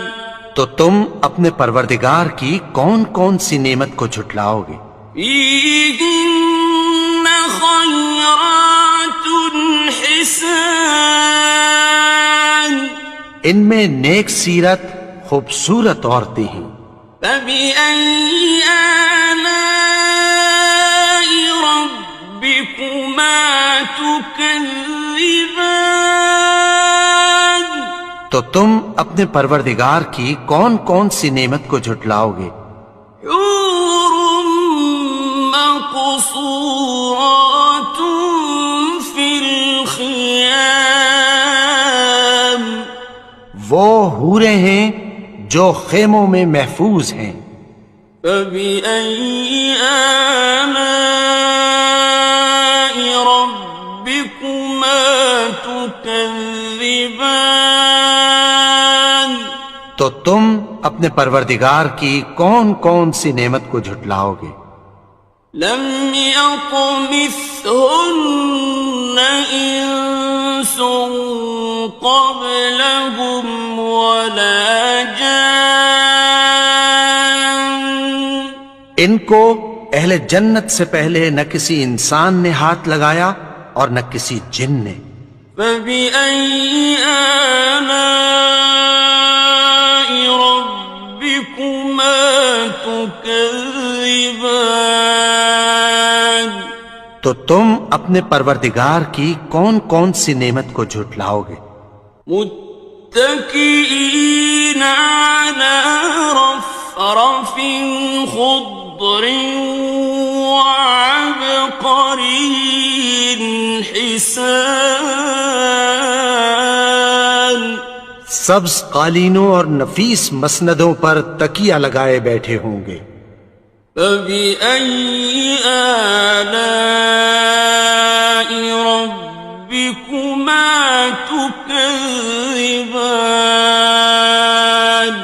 تو تم اپنے پروردگار کی کون کون سی نعمت کو جھٹلاؤ گے؟ فيهن خيرات حسان ان میں نیک سیرت خوبصورت عورتیں ہیں. فبأي آلاء ربكما تكذبان تو تم اپنے پروردگار کی کون کون سی نعمت کو جھٹلاؤ گے؟ حور مقصورات في الخيام وہ حوریں ہیں جو خیموں میں محفوظ ہیں. فبأي آلاء ربكما تكذبان تو تم اپنے پروردگار کی کون کون سی نعمت کو جھٹلاؤ گے؟ لم يطمثهن إنس قبلهم ولا جان ان کو اہل جنت سے پہلے نہ کسی انسان نے ہاتھ لگایا اور نہ کسی جن نے. فبأي آلاء ربكما تكذبان تو تم اپنے پروردگار کی کون کون سی نعمت کو جھٹلاؤ گے؟ متكئين على رفرف خضر وعبقري حسان سبز قالینوں اور نفیس مسندوں پر تکیہ لگائے بیٹھے ہوں گے. فبأي آلاء ربكما تكذبان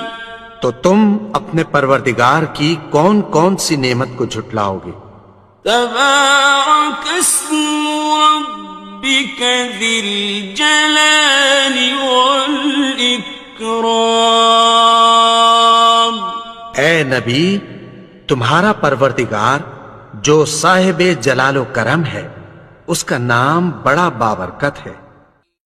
تو تم اپنے پروردگار کی کون کون سی نعمت کو جھٹلاؤ گے؟ تبارك اسم ربك ذي الجلال والإكرام اے نبی، تمہارا پروردگار جو صاحب جلال و کرم ہے، اس کا نام بڑا بابرکت ہے.